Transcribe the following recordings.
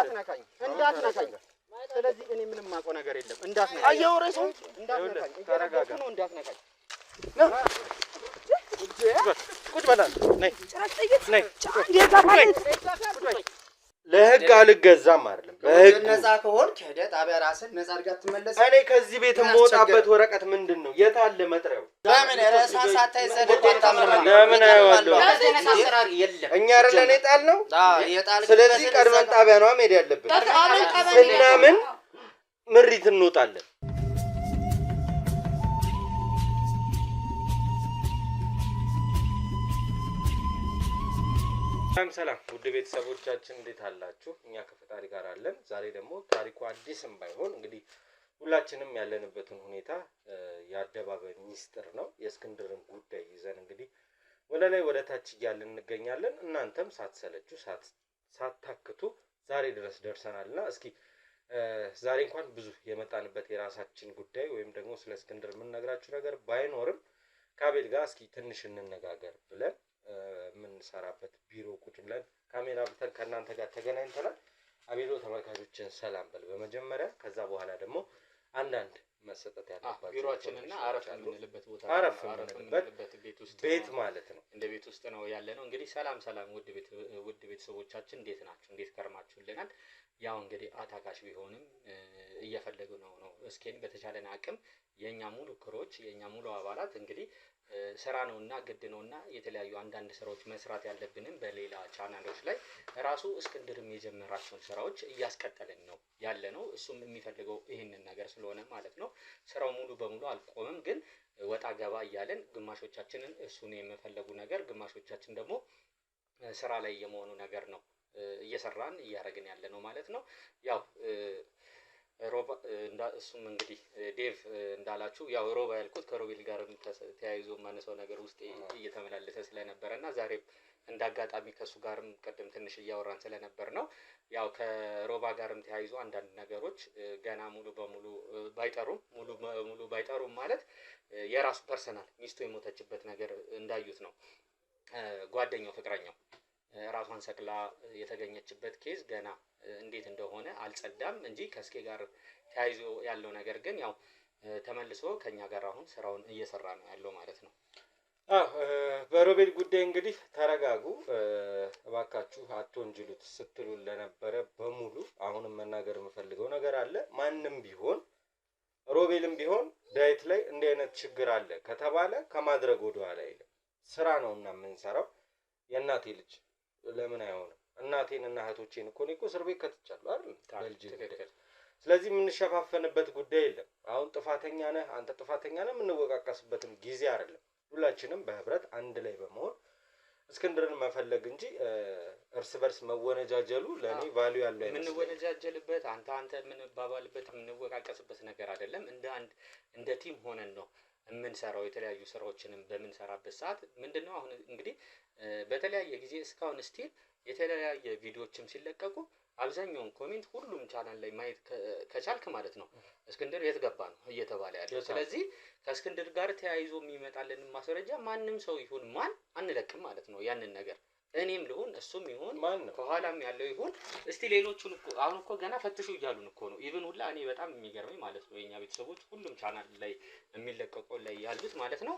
እንዳትነካኝ ስለዚህ እኔ ምንም ማቆ ነገር የለም እንዳትነካኝ አየውረሱ እንዳትነካኝ ተረጋጋ ነው እንዳትነካኝ ቁጭ በላ ነይ ለህግ አልገዛም አይደለም በህግ ነፃ ከሆንክ ሄደህ ጣቢያ ራስን ነፃ አድርጋ ትመለስ እኔ ከዚህ ቤት የምወጣበት ወረቀት ምንድነው የታለ መጥሪያው ለምን ራስን ሳታይዘደ ለምን አይዋለው እኛ አይደለን የጣል ነው ስለዚህ ቀድመን ጣቢያ ነው መሄድ ያለብን እና ምን ምሪት እንወጣለን ሰላም ውድ ቤተሰቦቻችን እንዴት አላችሁ እኛ ከፈጣሪ ጋር አለን ዛሬ ደግሞ ታሪኩ አዲስም ባይሆን እንግዲህ ሁላችንም ያለንበትን ሁኔታ ያደባባይ ሚስጥር ነው የእስክንድርን ጉዳይ ይዘን እንግዲህ ወደ ታች ያለን እንገኛለን እናንተም ሳትሰለቹ ሳታክቱ ዛሬ ድረስ ደርሰናልና እስኪ ዛሬ እንኳን ብዙ የመጣንበት የራሳችን ጉዳይ ወይም ደግሞ ስለ እስክንድር ምን ነግራችሁ ነገር ባይኖርም ካቤል ጋር እስኪ ትንሽ እንነጋገር ብለን ምን ሰራበት ቢሮ ቁጭ ብለን ካሜራ ብተን ከናንተ ጋር ተገናኝተናል አቤሎ ተመልካቾችን ሰላም በል በመጀመሪያ ከዛ በኋላ ደግሞ አንዳንድ መሰጠት ያለባችሁ ቢሮአችንና አረፍ የምንልበት ቦታ አረፍ የምንልበት ቤት ማለት ነው እንደ ቤት ውስጥ ነው ያለነው እንግዲህ ሰላም ውድ ቤተሰቦቻችን እንዴት ናችሁ እንዴት ከርማችሁልናል ያው እንግዲህ አታካሽ ቢሆንም እየፈለጉ ነው እስኪን በተቻለና አቅም የኛ ሙሉ ክሮች የኛ ሙሉ አባላት እንግዲህ ስራ ነውና ግድ ነውና የተለያዩ አንዳንድ ስራዎች መስራት ያለብንን በሌላ ቻናሎች ላይ ራሱ እስክንድርም የጀመራቸውን ስራዎች እያስቀጠልን ነው ያለነው እሱም የሚፈልገው ይሄንን ነገር ስለሆነ ማለት ነው ስራው ሙሉ በሙሉ አልቆመም ግን ወጣ ገባ እያለን ግማሾቻችንን እሱን የመፈለጉ ነገር ግማሾቻችን ደግሞ ስራ ላይ የመሆኑ ነገር ነው እየሰራን እያረግን ያለነው ማለት ነው ያው ሮባ እሱም እንግዲህ ዴቭ እንዳላችሁ ያው ሮባ ያልኩት ከሮቤል ጋርም ተያይዞ ማነሳው ነገር ውስጥ እየተመላለሰ ስለነበረና ዛሬ እንዳጋጣሚ ከሱ ጋርም ቀደም ትንሽ እያወራን ስለነበር ነው ያው ከሮባ ጋርም ተያይዞ አንዳንድ ነገሮች ገና ሙሉ በሙሉ ባይጠሩም ማለት የራሱ ፐርሰናል ሚስቱ የሞተችበት ነገር እንዳዩት ነው ጓደኛው ፍቅረኛው ራሷን ሰቅላ የተገኘችበት ኬዝ ገና እንዴት እንደሆነ አልጸዳም እንጂ ከስኬ ጋር ተያይዞ ያለው ነገር ግን ያው ተመልሶ ከኛ ጋር አሁን ስራውን እየሰራ ነው ያለው ማለት ነው በሮቤል ጉዳይ እንግዲህ ተረጋጉ እባካችሁ አትወንጅሉት ስትሉ ለነበረ በሙሉ አሁንም መናገር የምፈልገው ነገር አለ ማንንም ቢሆን ሮቤልም ቢሆን ዳይት ላይ እንደ አይነት ችግር አለ ከተባለ ከማድረግ ወደ ኋላ አይልም ስራ ነውና የምንሰራው የእናቴ ልጅ ለምን አይሆንም እናቴንና እህቶቼን እኮ እስር ቤት ከተቻለው አይደል ስለዚህ የምንሸፋፈንበት ጉዳይ የለም አሁን ጥፋተኛ ነህ አንተ ጥፋተኛ ነህ የምንወቃቀስበትም ጊዜ አይደለም ሁላችንም በህብረት አንድ ላይ በመሆን እስክንድርን መፈለግ እንጂ እርስ በርስ መወነጃጀሉ ለኔ ቫልዩ ያለው አይመስልም የምንወነጃጀልበት አንተ ምን ባባልበት የምንወቃቀስበት ነገር አይደለም እንደ ቲም ሆነን ነው የምንሰራው የተለያዩ ስራዎችንም በመንሰራበት ሰዓት ምንድነው አሁን እንግዲህ በተለያየ ጊዜ እስካሁን ስቲል የተለያየ ቪዲዮዎችም ሲለቀቁ አብዛኛውን ኮሜንት ሁሉም ቻናል ላይ ማየት ከቻልክ ማለት ነው እስክንድር የት ገባ ነው እየተባለ ያለው ስለዚህ ከእስክንድር ጋር ተያይዞ የሚመጣልን ማስረጃ ማንንም ሰው ይሁን ማን አንለቅም ማለት ነው ያንን ነገር እኔም ልሁን እሱም ይሁን ከኋላም ያለው ይሁን እስቲ ሌሎቹን እኮ አሁን እኮ ገና ፈትሹ ይያሉን እኮ ነው ኢቭን ሁላ እኔ በጣም የሚገርመኝ ማለት ነው የኛ ቤተሰቦች ሁሉም ቻናል ላይ የሚለቀቀው ላይ ያሉት ማለት ነው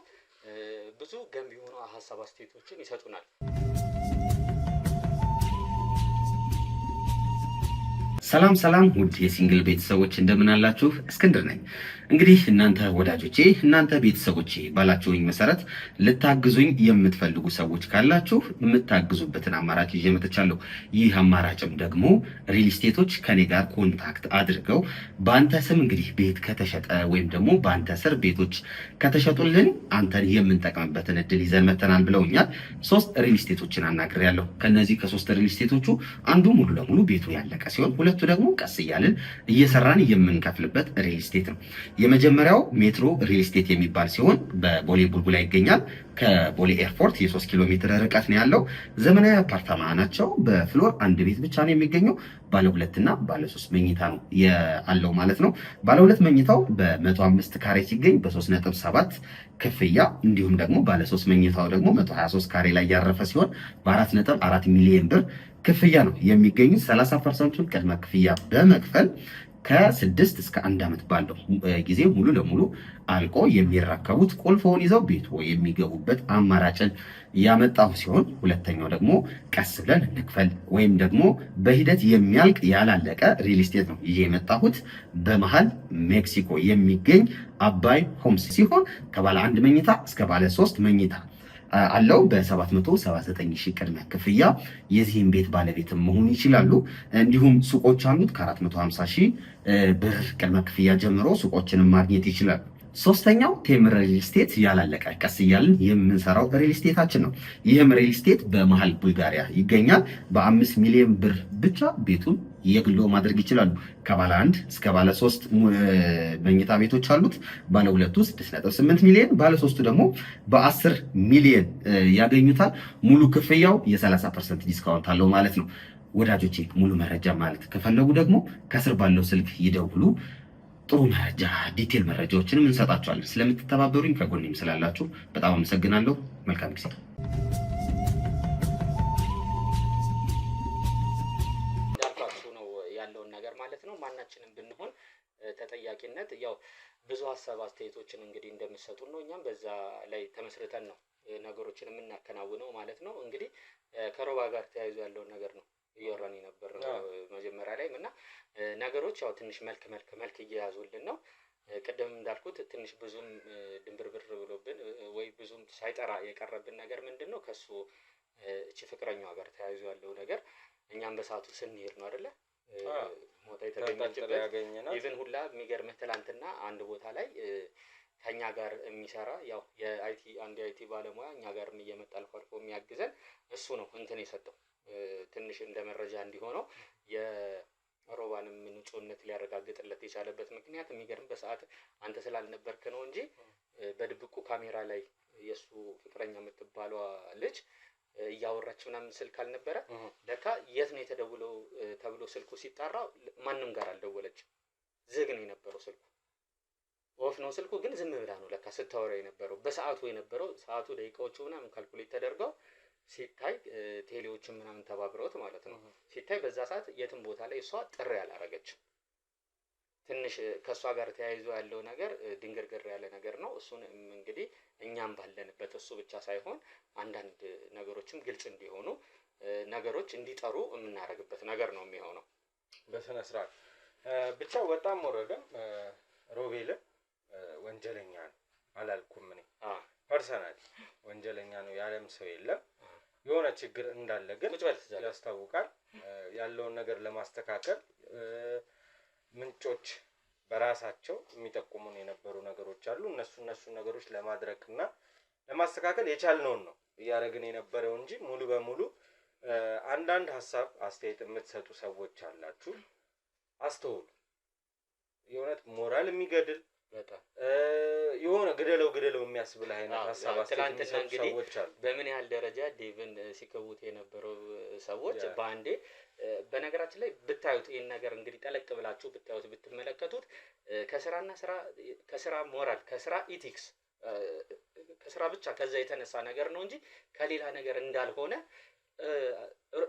ብዙ ገንቢ ሆኖ ሐሳብ አስተያየቶችን ይሰጡናል ሰላም ውድ የሲንግል ቤተሰቦች እንደምን አላችሁ እስክንድር ነኝ እንግዲህ እናንተ ወዳጆቼ እናንተ ቤተሰቦቼ ባላችሁኝ መሰረት ልታግዙኝ የምትፈልጉ ሰዎች ካላችሁ የምታግዙበትን አማራጭ ይዤ መጥቻለሁ ይህ አማራጭም ደግሞ ሪል ስቴቶች ከኔ ጋር ኮንታክት አድርገው ባንተ ስም እንግዲህ ቤት ከተሸጠ ወይም ደግሞ ባንተ ስር ቤቶች ከተሸጡልን አንተን የምንጠቀምበትን እድል ይዘን መተናል ብለውኛል 3 ሪል ስቴቶችን አናግሬያለሁ ከነዚህ ከ3 ሪል ስቴቶቹ አንዱ ሙሉ ለሙሉ ቤቱ ያለቀ ሲሆን ሁለቱ ደግሞ ቀስ እያልን እየሰራን የምንከፍልበት ሪል ስቴት ነው የመጀመሪያው ሜትሮ ሪል ስቴት የሚባል ሲሆን በቦሌ ቡልቡላ ይገኛል ከቦሌ ኤርፖርት የ3 ኪሎ ሜትር ርቀት ነው ያለው ዘመናዊ አፓርታማ ናቸው በፍሎር አንድ ቤት ብቻ ነው የሚገኘው ባለ 2 እና ባለ 3 መኝታ ነው ያለው ማለት ነው ባለ 2 መኝታው በ105 ካሬ ሲገኝ በ3.7 ክፍያ እንዲሁም ደግሞ ባለ 3 መኝታው ደግሞ 123 ካሬ ላይ ያረፈ ሲሆን በ4.4 ሚሊዮን ብር ክፍያ ነው የሚገኙት። 30% ቅድመ ክፍያ በመክፈል ከ6 እስከ 1 ዓመት ባለው ጊዜ ሙሉ ለሙሉ አልቆ የሚረከቡት ቁልፎን ይዘው ቤት የሚገቡበት አማራጭን ያመጣሁ ሲሆን፣ ሁለተኛው ደግሞ ቀስ ብለን እንክፈል ወይም ደግሞ በሂደት የሚያልቅ ያላለቀ ሪል ስቴት ነው ይዤ የመጣሁት። በመሃል ሜክሲኮ የሚገኝ አባይ ሆምስ ሲሆን ከባለ 1 መኝታ እስከ ባለ 3 መኝታ አለው። በ779 ሺህ ቅድመ ክፍያ የዚህን ቤት ባለቤትም መሆን ይችላሉ። እንዲሁም ሱቆች አሉት። ከ450 ሺህ ብር ቅድመ ክፍያ ጀምሮ ሱቆችንም ማግኘት ይችላሉ። ሶስተኛው ቴምር ሪል ስቴት ያላለቀ ቀስ እያልን የምንሰራው ሪል ስቴታችን ነው። ይህም ሪል ስቴት በመሃል ቡልጋሪያ ይገኛል። በ5 ሚሊዮን ብር ብቻ ቤቱን የግሎ ማድረግ ይችላሉ። ከባለ 1 እስከ ባለ 3 መኝታ ቤቶች አሉት። ባለ 2 6.8 ሚሊዮን፣ ባለ 3 ደግሞ በ10 ሚሊዮን ያገኙታል። ሙሉ ክፍያው የ30% ዲስካውንት አለው ማለት ነው። ወዳጆቼ ሙሉ መረጃ ማለት ከፈለጉ ደግሞ ከስር ባለው ስልክ ይደውሉ። ጥሩ መረጃ ዲቴል መረጃዎችንም እንሰጣችኋለን። ስለምትተባበሩኝ ከጎኔም ስላላችሁ በጣም አመሰግናለሁ። መልካም ጊዜ። እንዳልኳችሁ ነው ያለውን ነገር ማለት ነው። ማናችንም ብንሆን ተጠያቂነት ያው ብዙ ሀሳብ አስተያየቶችን እንግዲህ እንደምትሰጡን ነው። እኛም በዛ ላይ ተመስርተን ነው ነገሮችን የምናከናውነው ማለት ነው። እንግዲህ ከሮባ ጋር ተያይዞ ያለውን ነገር ነው እያወራን የነበር መጀመሪያ ላይ እና ነገሮች ያው ትንሽ መልክ እየያዙልን ነው። ቅድም እንዳልኩት ትንሽ ብዙም ድንብርብር ብሎብን ወይ ብዙም ሳይጠራ የቀረብን ነገር ምንድን ነው ከሱ እቺ ፍቅረኛዋ ጋር ተያይዞ ያለው ነገር እኛም በሰዓቱ ስንሄድ ነው አይደለ ሞታ የተገኘችበት ኢቭን ሁላ የሚገርምህ ትላንትና አንድ ቦታ ላይ ከኛ ጋር የሚሰራ ያው አንድ የአይቲ ባለሙያ እኛ ጋርም እየመጣ አልፎ አልፎ የሚያግዘን እሱ ነው እንትን የሰጠው ትንሽ እንደ መረጃ እንዲሆነው የሮባንም ንጹህነት ሊያረጋግጥለት የቻለበት ምክንያት የሚገርም በሰዓት አንተ ስላልነበርክ ነው እንጂ በድብቁ ካሜራ ላይ የእሱ ፍቅረኛ የምትባሏ ልጅ እያወራች ምናምን ስልክ አልነበረ ለካ የት ነው የተደውለው ተብሎ ስልኩ ሲጣራ ማንም ጋር አልደወለችም። ዝግ ነው የነበረው ስልኩ፣ ኦፍ ነው ስልኩ፣ ግን ዝም ብላ ነው ለካ ስታወራ የነበረው። በሰዓቱ የነበረው ሰዓቱ ደቂቃዎቹ ምናምን ካልኩሌት ተደርገው ሲታይ ቴሌዎችን ምናምን ተባብረውት ማለት ነው ሲታይ በዛ ሰዓት የትም ቦታ ላይ እሷ ጥሪ አላረገችም። ትንሽ ከእሷ ጋር ተያይዞ ያለው ነገር ድንግርግር ያለ ነገር ነው። እሱን እንግዲህ እኛም ባለንበት እሱ ብቻ ሳይሆን አንዳንድ ነገሮችም ግልጽ እንዲሆኑ ነገሮች እንዲጠሩ የምናደርግበት ነገር ነው የሚሆነው በስነ ስርዓት። ብቻ ወጣም ወረደም ሮቤልን ወንጀለኛ ነው አላልኩም እኔ ፐርሰናሊ ወንጀለኛ ነው ያለም ሰው የለም። የሆነ ችግር እንዳለ ግን ያስታውቃል። ያለውን ነገር ለማስተካከል ምንጮች በራሳቸው የሚጠቁሙን የነበሩ ነገሮች አሉ። እነሱ ነገሮች ለማድረግና ለማስተካከል የቻልነውን ነው እያደረግን የነበረው እንጂ ሙሉ በሙሉ አንዳንድ ሀሳብ አስተያየት የምትሰጡ ሰዎች አላችሁ። አስተውሉ። የእውነት ሞራል የሚገድል የሆነ ግደለው የሚያስብል አይነት ሀሳብ አስተያየት የሚሰጡ ሰዎች አሉ። በምን ያህል ደረጃ ዴቭን ሲከቡት የነበረው ሰዎች በአንዴ በነገራችን ላይ ብታዩት ይሄን ነገር እንግዲህ ጠለቅ ብላችሁ ብታዩት ብትመለከቱት ከስራ ሞራል ከስራ ኢቲክስ ከስራ ብቻ ከዛ የተነሳ ነገር ነው እንጂ ከሌላ ነገር እንዳልሆነ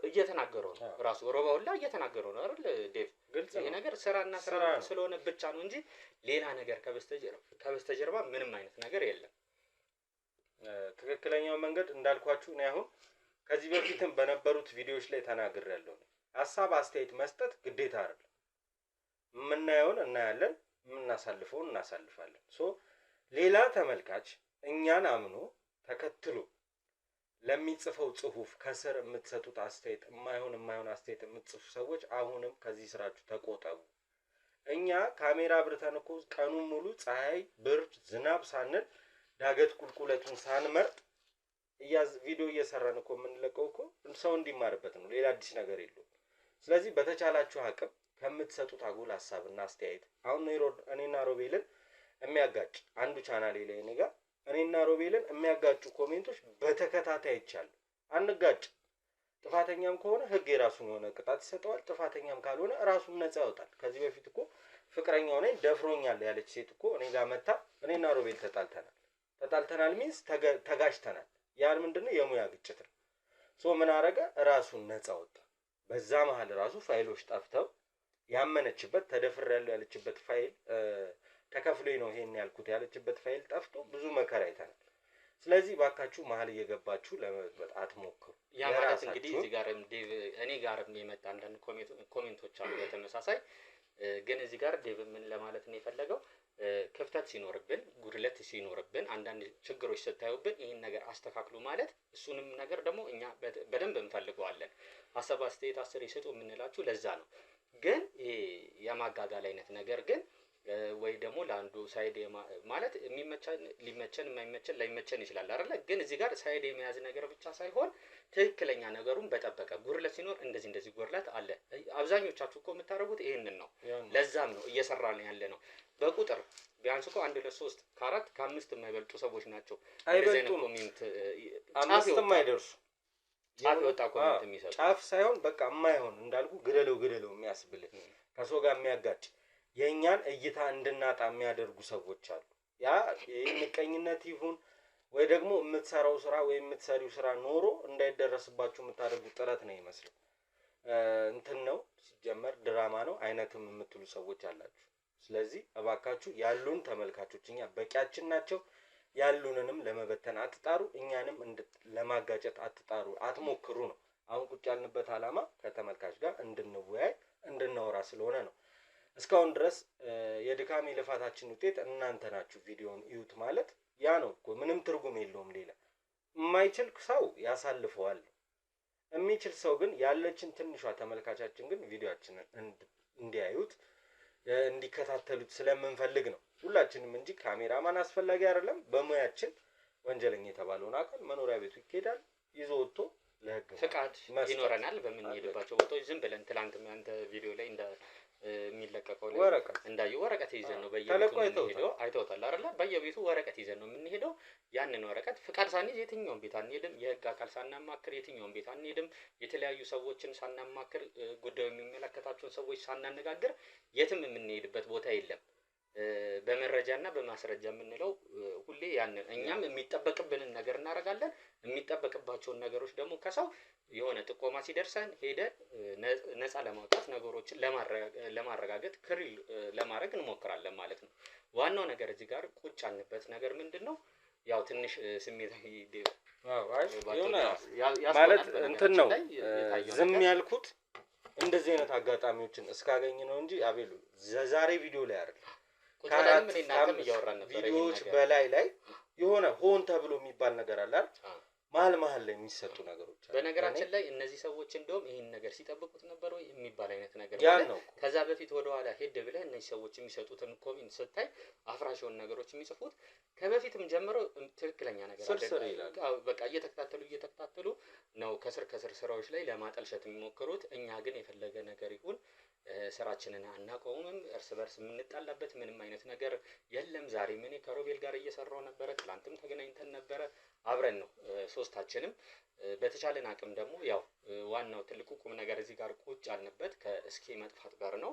እየተናገረው ነው። ራሱ ሮባው ላይ እየተናገረው ነው አይደል ዴቭ? ይሄ ነገር ስራና ስራ ስለሆነ ብቻ ነው እንጂ ሌላ ነገር ከበስተጀርባ ምንም አይነት ነገር የለም። ትክክለኛው መንገድ እንዳልኳችሁ ነው። አሁን ከዚህ በፊትም በነበሩት ቪዲዮዎች ላይ ተናግሬያለሁ። ሀሳብ አስተያየት መስጠት ግዴታ አይደለም። የምናየውን እናያለን፣ የምናሳልፈውን እናሳልፋለን። ሌላ ተመልካች እኛን አምኖ ተከትሎ ለሚጽፈው ጽሁፍ ከስር የምትሰጡት አስተያየት የማይሆን አስተያየት የምትጽፉ ሰዎች አሁንም ከዚህ ስራችሁ ተቆጠቡ። እኛ ካሜራ አብርተን እኮ ቀኑን ሙሉ ፀሐይ፣ ብርድ፣ ዝናብ ሳንል ዳገት ቁልቁለቱን ሳንመርጥ ቪዲዮ እየሰራን እኮ የምንለቀው እኮ ሰው እንዲማርበት ነው። ሌላ አዲስ ነገር የለውም። ስለዚህ በተቻላችሁ አቅም ከምትሰጡት አጉል ሀሳብና አስተያየት አሁን እኔና ሮቤልን የሚያጋጭ አንዱ ቻናሌ ላይ እኔ ጋር እኔና ሮቤልን የሚያጋጩ ኮሜንቶች በተከታታይ ይቻሉ። አንጋጭ። ጥፋተኛም ከሆነ ህግ የራሱን የሆነ ቅጣት ይሰጠዋል። ጥፋተኛም ካልሆነ ራሱን ነፃ ያወጣል። ከዚህ በፊት እኮ ፍቅረኛው ነኝ ደፍሮኛል ያለች ሴት እኮ እኔ ጋር መታ እኔና ሮቤል ተጣልተናል ሚንስ ተጋጭተናል። ያን ምንድነው የሙያ ግጭት ነው። ምን አረገ? ራሱን ነፃ ወጣ። በዛ መሀል ራሱ ፋይሎች ጠፍተው ያመነችበት ተደፍሬያለሁ ያለችበት ፋይል ተከፍሎኝ ነው ይሄን ያልኩት ያለችበት ፋይል ጠፍቶ ብዙ መከራ አይተናል። ስለዚህ ባካችሁ መሀል እየገባችሁ ለመበጥበጥ አትሞክሩ። ያ ማለት እንግዲህ እዚህ ጋርም ዴቭ እኔ ጋርም የመጣ አንዳንድ ኮሜንቶች አሉ በተመሳሳይ ግን እዚህ ጋር ዴቭ ምን ለማለት ነው የፈለገው ክፍተት ሲኖርብን ጉድለት ሲኖርብን አንዳንድ ችግሮች ስታዩብን ይህን ነገር አስተካክሉ ማለት እሱንም ነገር ደግሞ እኛ በደንብ እንፈልገዋለን። ሀሳብ አስተያየት አስር ይስጡ የምንላችሁ ለዛ ነው። ግን ይሄ የማጋጋል አይነት ነገር ግን ወይ ደግሞ ለአንዱ ሳይድ ማለት ሊመቸን የማይመቸን ላይመቸን ይችላል አይደለ? ግን እዚህ ጋር ሳይድ የመያዝ ነገር ብቻ ሳይሆን ትክክለኛ ነገሩን በጠበቀ ጉድለት ሲኖር እንደዚህ ጉድለት አለ። አብዛኞቻችሁ እኮ የምታደርጉት ይሄንን ነው። ለዛም ነው እየሰራን ያለ ነው። በቁጥር ቢያንስ እኮ 1 2 3 4 5 የማይበልጡ ሰዎች ናቸው። እንደዚህ አይነት ኮሜንት አምስትም አይደርሱ ጫፍ የወጣ ኮሜንት የሚሰጡ ጫፍ ሳይሆን በቃ የማይሆን እንዳልኩ ግደለው የሚያስብል ከሰው ጋር የሚያጋጭ የኛን እይታ እንድናጣ የሚያደርጉ ሰዎች አሉ። ያ ምቀኝነት ይሁን ወይ ደግሞ የምትሰራው ስራ ወይ የምትሰሪው ስራ ኖሮ እንዳይደረስባችሁ የምታደርጉት ጥረት ነው ይመስላል። እንትን ነው ሲጀመር ድራማ ነው አይነትም የምትሉ ሰዎች አላችሁ። ስለዚህ እባካችሁ ያሉን ተመልካቾች እኛ በቂያችን ናቸው። ያሉንንም ለመበተን አትጣሩ፣ እኛንም ለማጋጨት አትጣሩ፣ አትሞክሩ ነው። አሁን ቁጭ ያልንበት ዓላማ ከተመልካች ጋር እንድንወያይ እንድናወራ ስለሆነ ነው። እስካሁን ድረስ የድካሜ ልፋታችን ውጤት እናንተ ናችሁ። ቪዲዮውን እዩት ማለት ያ ነው እኮ ምንም ትርጉም የለውም። ሌላ የማይችል ሰው ያሳልፈዋል። የሚችል ሰው ግን ያለችን ትንሿ ተመልካቻችን ግን ቪዲዮአችንን እንዲያዩት እንዲከታተሉት ስለምንፈልግ ነው ሁላችንም እንጂ ካሜራማን አስፈላጊ አይደለም። በሙያችን ወንጀለኛ የተባለውን አካል መኖሪያ ቤቱ ይኬዳል ይዞ ወጥቶ ለህግ ፍቃድ ይኖረናል። በምንሄድባቸው ቦታዎች ዝም ብለን ትላንት አንተ ቪዲዮ ላይ የሚለቀቀው እንዳዩ ወረቀት ይዘን ነው በየቤቱ የምንሄደው። አይተውታል አይደለ? በየቤቱ ወረቀት ይዘን ነው የምንሄደው። ያንን ወረቀት ፍቃድ ሳንይዝ የትኛውን ቤት አንሄድም። የህግ አካል ሳናማክር የትኛውን ቤት አንሄድም። የተለያዩ ሰዎችን ሳናማክር ጉዳዩ የሚመለከታቸውን ሰዎች ሳናነጋግር የትም የምንሄድበት ቦታ የለም። በመረጃና በማስረጃ የምንለው ሁሌ ያንን እኛም የሚጠበቅብንን ነገር እናደርጋለን። የሚጠበቅባቸውን ነገሮች ደግሞ ከሰው የሆነ ጥቆማ ሲደርሰን ሄደን ነፃ ለማውጣት ነገሮችን ለማረጋገጥ ክሪል ለማድረግ እንሞክራለን ማለት ነው። ዋናው ነገር እዚህ ጋር ቁጭ ያልንበት ነገር ምንድነው? ያው ትንሽ ስሜታዊ ማለት እንትን ነው ዝም ያልኩት እንደዚህ አይነት አጋጣሚዎችን እስካገኝ ነው እንጂ አቤሉ ዛሬ ቪዲዮ ላይ አይደል ከአራት ቪዲዮዎች በላይ ላይ የሆነ ሆን ተብሎ የሚባል ነገር አለ አይደል? መሀል ላይ የሚሰጡ ነገሮች አሉ። በነገራችን ላይ እነዚህ ሰዎች እንደውም ይሄን ነገር ሲጠብቁት ነበር ወይ የሚባል አይነት ነገር ነው። ከዛ በፊት ወደ ኋላ ሄድ ብለህ እነዚህ ሰዎች የሚሰጡትን ኮሜንት ስታይ አፍራሽ የሆኑ ነገሮች የሚጽፉት ከበፊትም ጀምሮ ትክክለኛ ነገር አይደለም። በቃ እየተከታተሉ ነው ከስር ስራዎች ላይ ለማጠልሸት የሚሞክሩት። እኛ ግን የፈለገ ነገር ይሁን ስራችንን አናቆምም። እርስ በርስ የምንጣላበት ምንም አይነት ነገር የለም። ዛሬ እኔ ከሮቤል ጋር እየሰራው ነበረ። ትላንትም ተገናኝተን ነበረ። አብረን ነው ሶስታችንም። በተቻለን አቅም ደግሞ ያው ዋናው ትልቁ ቁም ነገር እዚህ ጋር ቁጭ ያልንበት ከእስኬ መጥፋት ጋር ነው።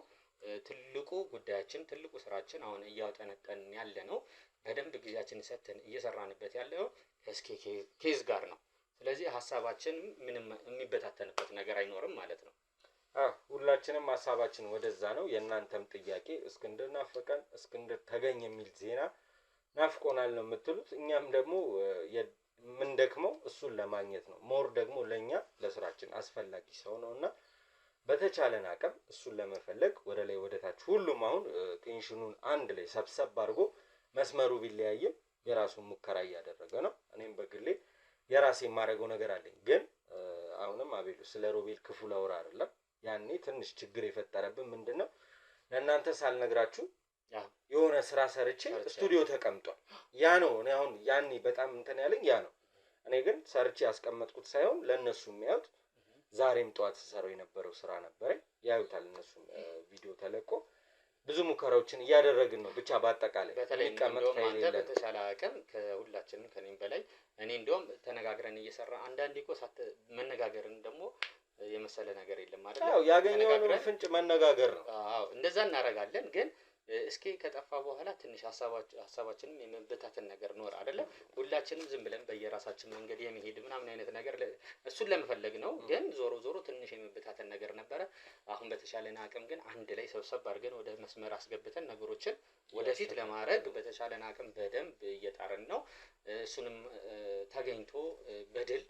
ትልቁ ጉዳያችን ትልቁ ስራችን አሁን እያወጠነጠን ያለ ነው። በደንብ ጊዜያችንን ሰጥተን እየሰራንበት ያለው ከእስኬ ኬዝ ጋር ነው። ስለዚህ ሀሳባችን ምንም የሚበታተንበት ነገር አይኖርም ማለት ነው። ሁላችንም ሀሳባችን ወደዛ ነው። የእናንተም ጥያቄ እስክንድር ናፈቀን፣ እስክንድር ተገኝ የሚል ዜና ናፍቆናል ነው የምትሉት። እኛም ደግሞ የምንደክመው እሱን ለማግኘት ነው። ሞር ደግሞ ለኛ ለስራችን አስፈላጊ ሰው ነውና በተቻለን አቅም እሱን ለመፈለግ ወደ ላይ ወደ ታች ሁሉም አሁን ቴንሽኑን አንድ ላይ ሰብሰብ አድርጎ መስመሩ ቢለያይም የራሱን ሙከራ እያደረገ ነው። እኔም በግሌ የራሴ የማደርገው ነገር አለኝ። ግን አሁንም አቤሉ ስለ ሮቤል ክፉ ላውራ አይደለም። ያኔ ትንሽ ችግር የፈጠረብን ምንድነው ለእናንተ ሳልነግራችሁ የሆነ ስራ ሰርቼ ስቱዲዮ ተቀምጧል። ያ ነው እኔ አሁን ያኔ በጣም እንትን ያለኝ ያ ነው። እኔ ግን ሰርቼ ያስቀመጥኩት ሳይሆን ለነሱ የሚያዩት ዛሬም ጠዋት ሰራው የነበረው ስራ ነበር። ያዩታል እነሱ ቪዲዮ ተለቆ ብዙ ሙከራዎችን እያደረግን ነው። ብቻ በአጠቃላይ ተቀመጥ አንተ በተሻለ አቅም ከሁላችንም ከኔም በላይ እኔ እንደውም ተነጋግረን እየሰራ አንዳንዴ እኮ መነጋገርን ደግሞ የመሰለ ነገር የለም ማለት ነው። ያው ያገኘውን ፍንጭ መነጋገር ነው። እንደዛ እናደርጋለን። ግን እስኪ ከጠፋ በኋላ ትንሽ ሀሳባችንም የመበታተን ነገር ኖር አይደለ? ሁላችንም ዝም ብለን በየራሳችን መንገድ የሚሄድ ምናምን አይነት ነገር እሱን ለመፈለግ ነው። ግን ዞሮ ዞሮ ትንሽ የመበታተን ነገር ነበረ። አሁን በተሻለን አቅም ግን አንድ ላይ ሰብሰብ አድርገን ወደ መስመር አስገብተን ነገሮችን ወደፊት ለማድረግ በተሻለን አቅም በደንብ እየጣርን ነው። እሱንም ተገኝቶ በድል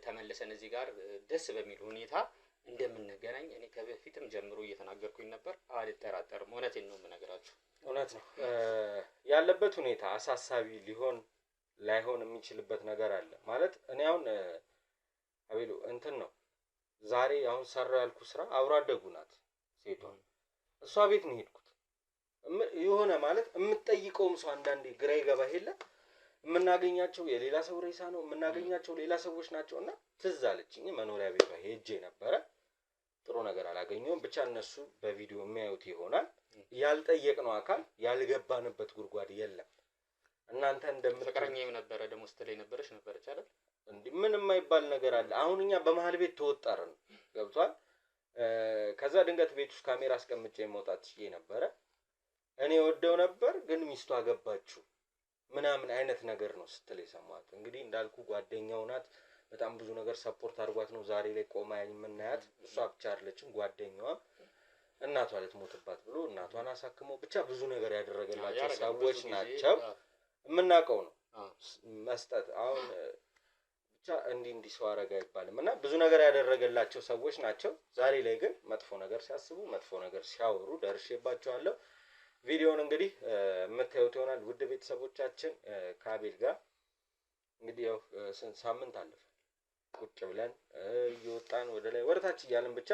ተመልሰን እዚህ ጋር ደስ በሚል ሁኔታ እንደምንገናኝ እኔ ከበፊትም ጀምሮ እየተናገርኩኝ ነበር። አልጠራጠርም። እውነቴን ነው የምነግራችሁ። እውነት ነው። ያለበት ሁኔታ አሳሳቢ ላይሆን የሚችልበት ነገር አለ ማለት እኔ አሁን አቤሉ እንትን ነው ዛሬ አሁን ሰራ ያልኩ ስራ አብሮ አደጉ ናት ሴቷ። እሷ ቤት ነው ሄድኩት የሆነ ማለት የምትጠይቀውም ሰው አንዳንዴ ግራ ይገባ የለ የምናገኛቸው የሌላ ሰው ሬሳ ነው የምናገኛቸው ሌላ ሰዎች ናቸው። እና ትዝ አለችኝ መኖሪያ ቤቷ ሄጄ ነበረ። ጥሩ ነገር አላገኘሁም። ብቻ እነሱ በቪዲዮ የሚያዩት ይሆናል። ያልጠየቅነው አካል ያልገባንበት ጉድጓድ የለም። እናንተ ፍቅረኛዬም ነበረ ደግሞ ስትለኝ ነበረች አይደል? እንዴ ምን የማይባል ነገር አለ? አሁን እኛ በመሀል ቤት ተወጣርን ገብቷል። ከዛ ድንገት ቤት ውስጥ ካሜራ አስቀምጬ መውጣት ትችዬ ነበረ። እኔ ወደው ነበር ግን ሚስቱ አገባችሁ ምናምን አይነት ነገር ነው ስትል የሰማሁት። እንግዲህ እንዳልኩ ጓደኛው ናት። በጣም ብዙ ነገር ሰፖርት አድርጓት ነው ዛሬ ላይ ቆማ የምናያት። እሷ ብቻ አይደለችም ጓደኛዋ እናቷ ልትሞትባት ብሎ እናቷን አሳክሞ ብቻ ብዙ ነገር ያደረገላቸው ሰዎች ናቸው። የምናውቀው ነው መስጠት አሁን ብቻ እንዲህ ሰው አረጋ አይባልም። እና ብዙ ነገር ያደረገላቸው ሰዎች ናቸው። ዛሬ ላይ ግን መጥፎ ነገር ሲያስቡ መጥፎ ነገር ሲያወሩ ደርሼባቸዋለሁ። ቪዲዮውን እንግዲህ የምታዩት ይሆናል። ውድ ቤተሰቦቻችን ከአቤል ጋር እንግዲህ ያው ሳምንት አለፈ ቁጭ ብለን እየወጣን ወደ ላይ ወደታች እያልን ብቻ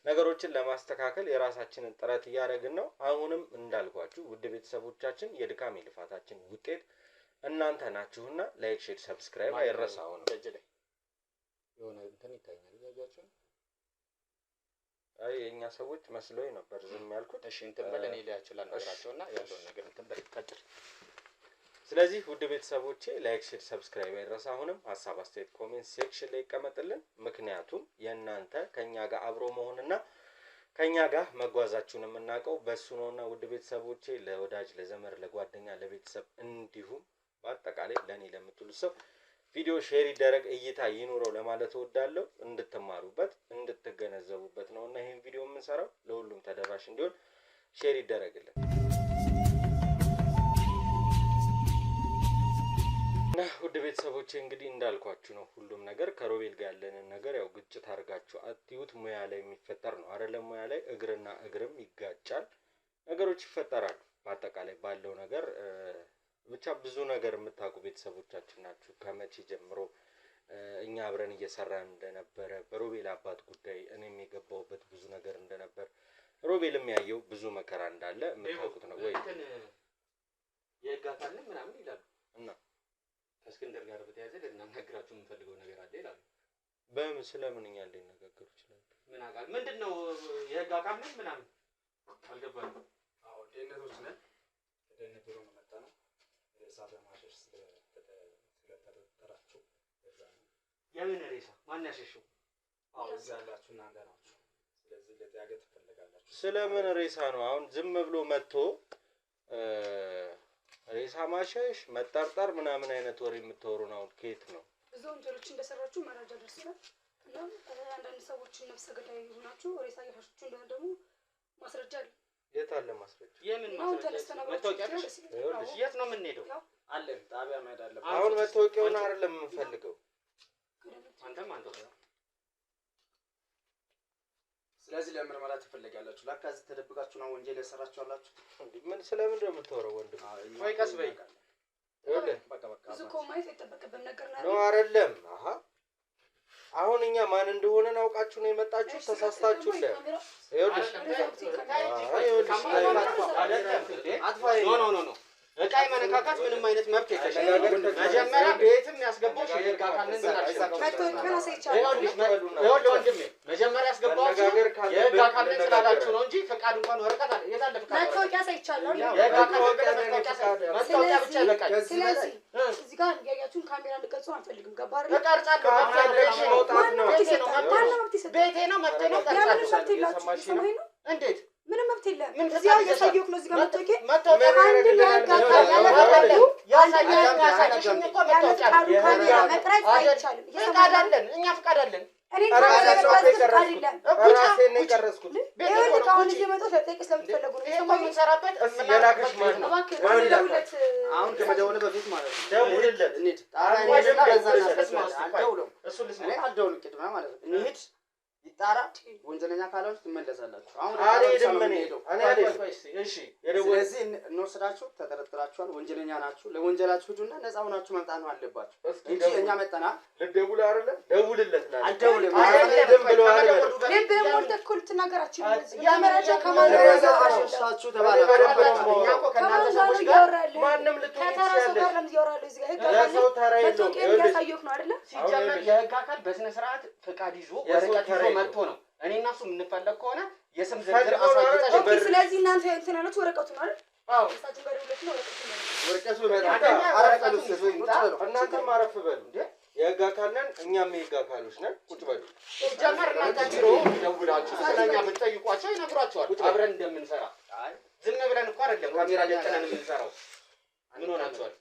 ነገሮችን ለማስተካከል የራሳችንን ጥረት እያደረግን ነው። አሁንም እንዳልኳችሁ ውድ ቤተሰቦቻችን የድካም የልፋታችን ውጤት እናንተ ናችሁና ላይክ፣ ሼር፣ ሰብስክራይብ አይረሳው ነው። የሆነ እንትን ይታያል ያጋችሁ አይ የኛ ሰዎች መስሎኝ ነበር ዝም ያልኩት። እሺ እንትን በለን ይላችላል ነገራቸውና ያለውን ነገር እንትን በቀጥል። ስለዚህ ውድ ቤተሰቦቼ ላይክ፣ ሼር፣ ሰብስክራይብ አይረሳ። አሁንም ሀሳብ አስተያየት ኮሜንት ሴክሽን ላይ ይቀመጥልን። ምክንያቱም የእናንተ ከኛ ጋር አብሮ መሆንና ከኛ ጋር መጓዛችሁን የምናውቀው በሱ ነውና ውድ ቤተሰቦቼ ለወዳጅ ለዘመድ ለጓደኛ ለቤተሰብ እንዲሁም በአጠቃላይ ለኔ ለምትሉ ሰው ቪዲዮ ሼር ይደረግ እይታ ይኑረው ለማለት እወዳለሁ። እንድትማሩበት እንድትገነዘቡበት ነውና ይሄን ቪዲዮ የምንሰራው ለሁሉም ተደራሽ እንዲሆን ሼር ይደረግልን። እና ውድ ቤተሰቦቼ እንግዲህ እንዳልኳችሁ ነው ሁሉም ነገር ከሮቤል ጋር ያለንን ነገር ያው ግጭት አድርጋችሁ አትዩት። ሙያ ላይ የሚፈጠር ነው አይደለም? ሙያ ላይ እግርና እግርም ይጋጫል፣ ነገሮች ይፈጠራሉ። በአጠቃላይ ባለው ነገር ብቻ ብዙ ነገር የምታውቁ ቤተሰቦቻችን ናችሁ። ከመቼ ጀምሮ እኛ አብረን እየሰራን እንደነበረ በሮቤል አባት ጉዳይ እኔም የገባሁበት ብዙ ነገር እንደነበር ሮቤልም ያየው ብዙ መከራ እንዳለ የምታውቁት ነው ወይ? የህግ አካል ነኝ ምናምን ይላሉ እና ከእስክንድር ጋር በተያያዘ ልናገራችሁ የምፈልገው ነገር አለ ይላሉ። በምን ስለምን እኛ ሊነጋገሩ ይችላል? ምን አካል ምንድነው? የህግ አካል ነኝ ምናምን አልገባኝም። አዎ ደህንነቶች ነን። ደህንነት ቢሮ ነው መጣ ነው ሬሳ በማሸሽ ስለተጠረጠራችሁ በዛ ነው። የምን ሬሳ ማን ያሸሸው? አዎ እዛ ያላችሁ እናንተ ናችሁ። ስለዚህ ለጥያቄ ትፈልጋላችሁ። ስለምን ሬሳ ነው? አሁን ዝም ብሎ መጥቶ ሬሳ ማሸሽ መጠርጠር ምናምን አይነት ወሬ የምታወሩን አሁን ከየት ነው? ብዙ ወንጀሎች እንደሰራችሁ መረጃ ደርሶናል። እና አንዳንድ ሰዎች ነፍሰ ገዳይ ሆናችሁ ሬሳ እያሻሻችሁ እንደሆነ ደግሞ ማስረጃ አለ። የት አለ ማስረጃ? የምን ማስረጃ? መታወቂያ የት ነው የምንሄደው? አለን ጣቢያ መሄድ አለብን። አሁን መታወቂያውን አይደለም የምንፈልገው። አንተም አንተ ስለዚህ ለምርመራ ትፈልጋላችሁ። ለካ እዚህ ተደብቃችሁ ነው ወንጀል የሰራችሁ አላችሁ። ምን ስለምን እንደምታወራው ወንድም? ወይ ቀስ በይ። በቃ ብዙ እኮ ማየት አይጠበቅብን ነገር ነው አይደለም? አሃ አሁን እኛ ማን እንደሆነን አውቃችሁ ነው የመጣችሁ። ተሳስታችሁ ለ ኖ እቃይ መነካካት ምንም አይነት መብት የለሽም። መጀመሪያ ቤትም ያስገባው የህግ አካል ነን ወንድሜ። መጀመሪያ ያስገባው የህግ አካል ነን ስላላችሁ ነው እንጂ ፈቃድ እንኳን ወረቀት አለ። የት አለ ፈቃድ? መታወቂያ ሳይቻለው የህግ አካል መታወቂያ ብቻ ይበቃል። ስለዚህ እዚህ ጋር ያያችሁን ካሜራ እንድቀርጹ አንፈልግም። ገባር እቀርጻለሁ። ቤቴ ነው መብቴ ነው። ቀርጻለሁ። እንዴት ምንም መብት የለም። ምን እዚህ ያሳየው ነው። እዚህ ጋር መጥቶኬ መታወቂያ አንድ ለህግ አካል ያለፈው ያሳየሽኝ እኮ መታወቂያ መጥራት አይቻልም። ፍቃድ አለን እኛ ፍቃድ አለን። እኔ ራሴ ነው የቀረስኩት። ይሄን ካሁን እየመጣሁ ለጠይቅ ስለምትፈልጉ ነው። ይሄ እኮ የምንሰራበት የላከሽ ማን ነው? አሁን ከመደወል በፊት ማለት ነው ደውልለት። እንሂድ። አልደውልም ቅድሚያ ማለት ነው። እንሂድ ይጣራ። ወንጀለኛ ካላችሁ ትመለሳላችሁ። አሁን እሺ ስለዚህ እንወስዳችሁ። ተጠረጥራችኋል፣ ወንጀለኛ ናችሁ። ለወንጀላችሁ ሂዱና ነፃ ሆናችሁ መምጣት ነው አለባችሁ እንጂ እኛ መጣና ልደውል አይደለ? ደውልለት ማለት አልደውልም አይደለም ብሎ አይደለም። ለምን ተኩል ትናገራችሁ? ያመረጃ ከማለራችሁ ተባላችሁ። እኛ እኮ ከእናንተ ሰዎች ጋር ማንም ልትሆን ይችላል። ሲጀመር የህግ አካል በስነ ስርዓት ፍቃድ ይዞ ወረቀት ይዞ መጥቶ ነው። እኔ እና እሱ የምንፈለግ ከሆነ የስም ዝርዝር አሳይተሽ ኦኬ። ስለዚህ እናንተ እንትን አላችሁ ወረቀቱ ነው አይደል? አዎ እሳችሁ ጋር ደውለሽ ነው ወረቀቱ እናንተም አረፍ በሉ እንዴ። የህግ አካል ነን እኛም የህግ አካሎች ነን። ቁጭ በሉ። ሲጀመር እናንተ ቢሮ ደውላችሁ ስለኛ ብትጠይቋቸው ይነግሯቸዋል አብረን እንደምንሰራ። ዝም ብለን እኮ አይደለም ካሜራ ደቅነን የምንሰራው። ምን ሆናችኋል?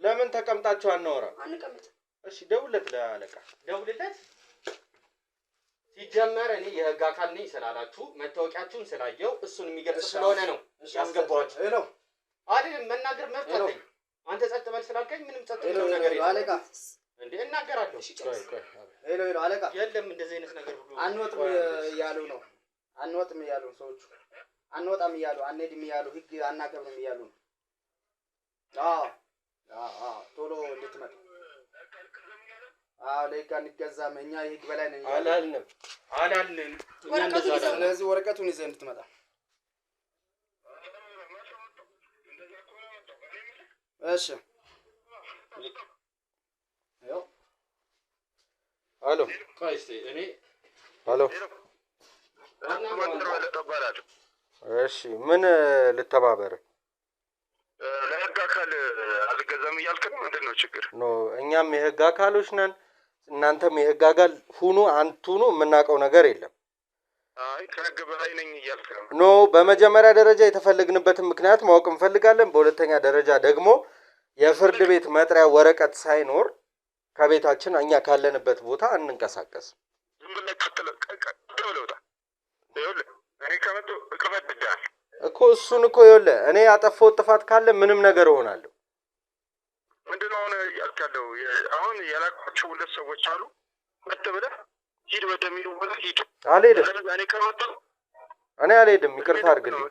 ለምን ተቀምጣችሁ አናወራም? አንቀመጥም። እሺ ደውልለት፣ ለአለቃ ደውልለት። ሲጀመር እኔ የህግ አካል ነኝ ስላላችሁ መታወቂያችሁን ስላየው እሱን የሚገልጽ ስለሆነ ነው ያስገባኋችሁ። ሄሎ አይደል? መናገር መብት አለኝ። አንተ ጸጥ በል ስላልከኝ ምንም ጸጥ ብለው ነገር የለም። አለቃ እንዴ እናገራለሁ። ሄሎ አለቃ የለም እንደዚህ አይነት ነገር ሁሉ አንወጥም እያሉ ነው። አንወጥም እያሉ ሰዎቹ አንወጣም እያሉ አንሄድም እያሉ ህግ አናከብርም እያሉ ነው። ቶሎ እንድትመጡ። ለህግ አንገዛም እኛ የህግ በላይ ነን አላልንም። ስለዚህ ወረቀቱን ይዘህ እንድትመጣ። እሺ አሎ ቆይ እስኪ እኔ አሎ እሺ ምን ልተባበር? ለህግ አካል አልገዛም እያልክ ነው? ምንድን ነው ችግር? ኖ እኛም የህግ አካሎች ነን፣ እናንተም የህግ አካል ሁኑ አንቱኑ። የምናውቀው ነገር የለም። አይ ከህግ በላይ ነኝ እያልክ ነው? ኖ በመጀመሪያ ደረጃ የተፈለግንበትን ምክንያት ማወቅ እንፈልጋለን። በሁለተኛ ደረጃ ደግሞ የፍርድ ቤት መጥሪያ ወረቀት ሳይኖር ከቤታችን እኛ ካለንበት ቦታ አንንቀሳቀስም። ዝም ብለህ ቀጥለውታ ይኸውልህ እኔ ከመጡ እቀበድብሃል እኮ እሱን እኮ ይኸውልህ እኔ ያጠፋሁት ጥፋት ካለ ምንም ነገር እሆናለሁ። ምንድን ነው አሁን ያልካለው? አሁን ያላኳቸው ሁለት ሰዎች አሉ። መጥ ብለህ ሂድ ወደሚሉ ቦታ ሂድ። አልሄድም። እኔ ከመጡ እኔ አልሄድም። ይቅርታ አድርግልኝ።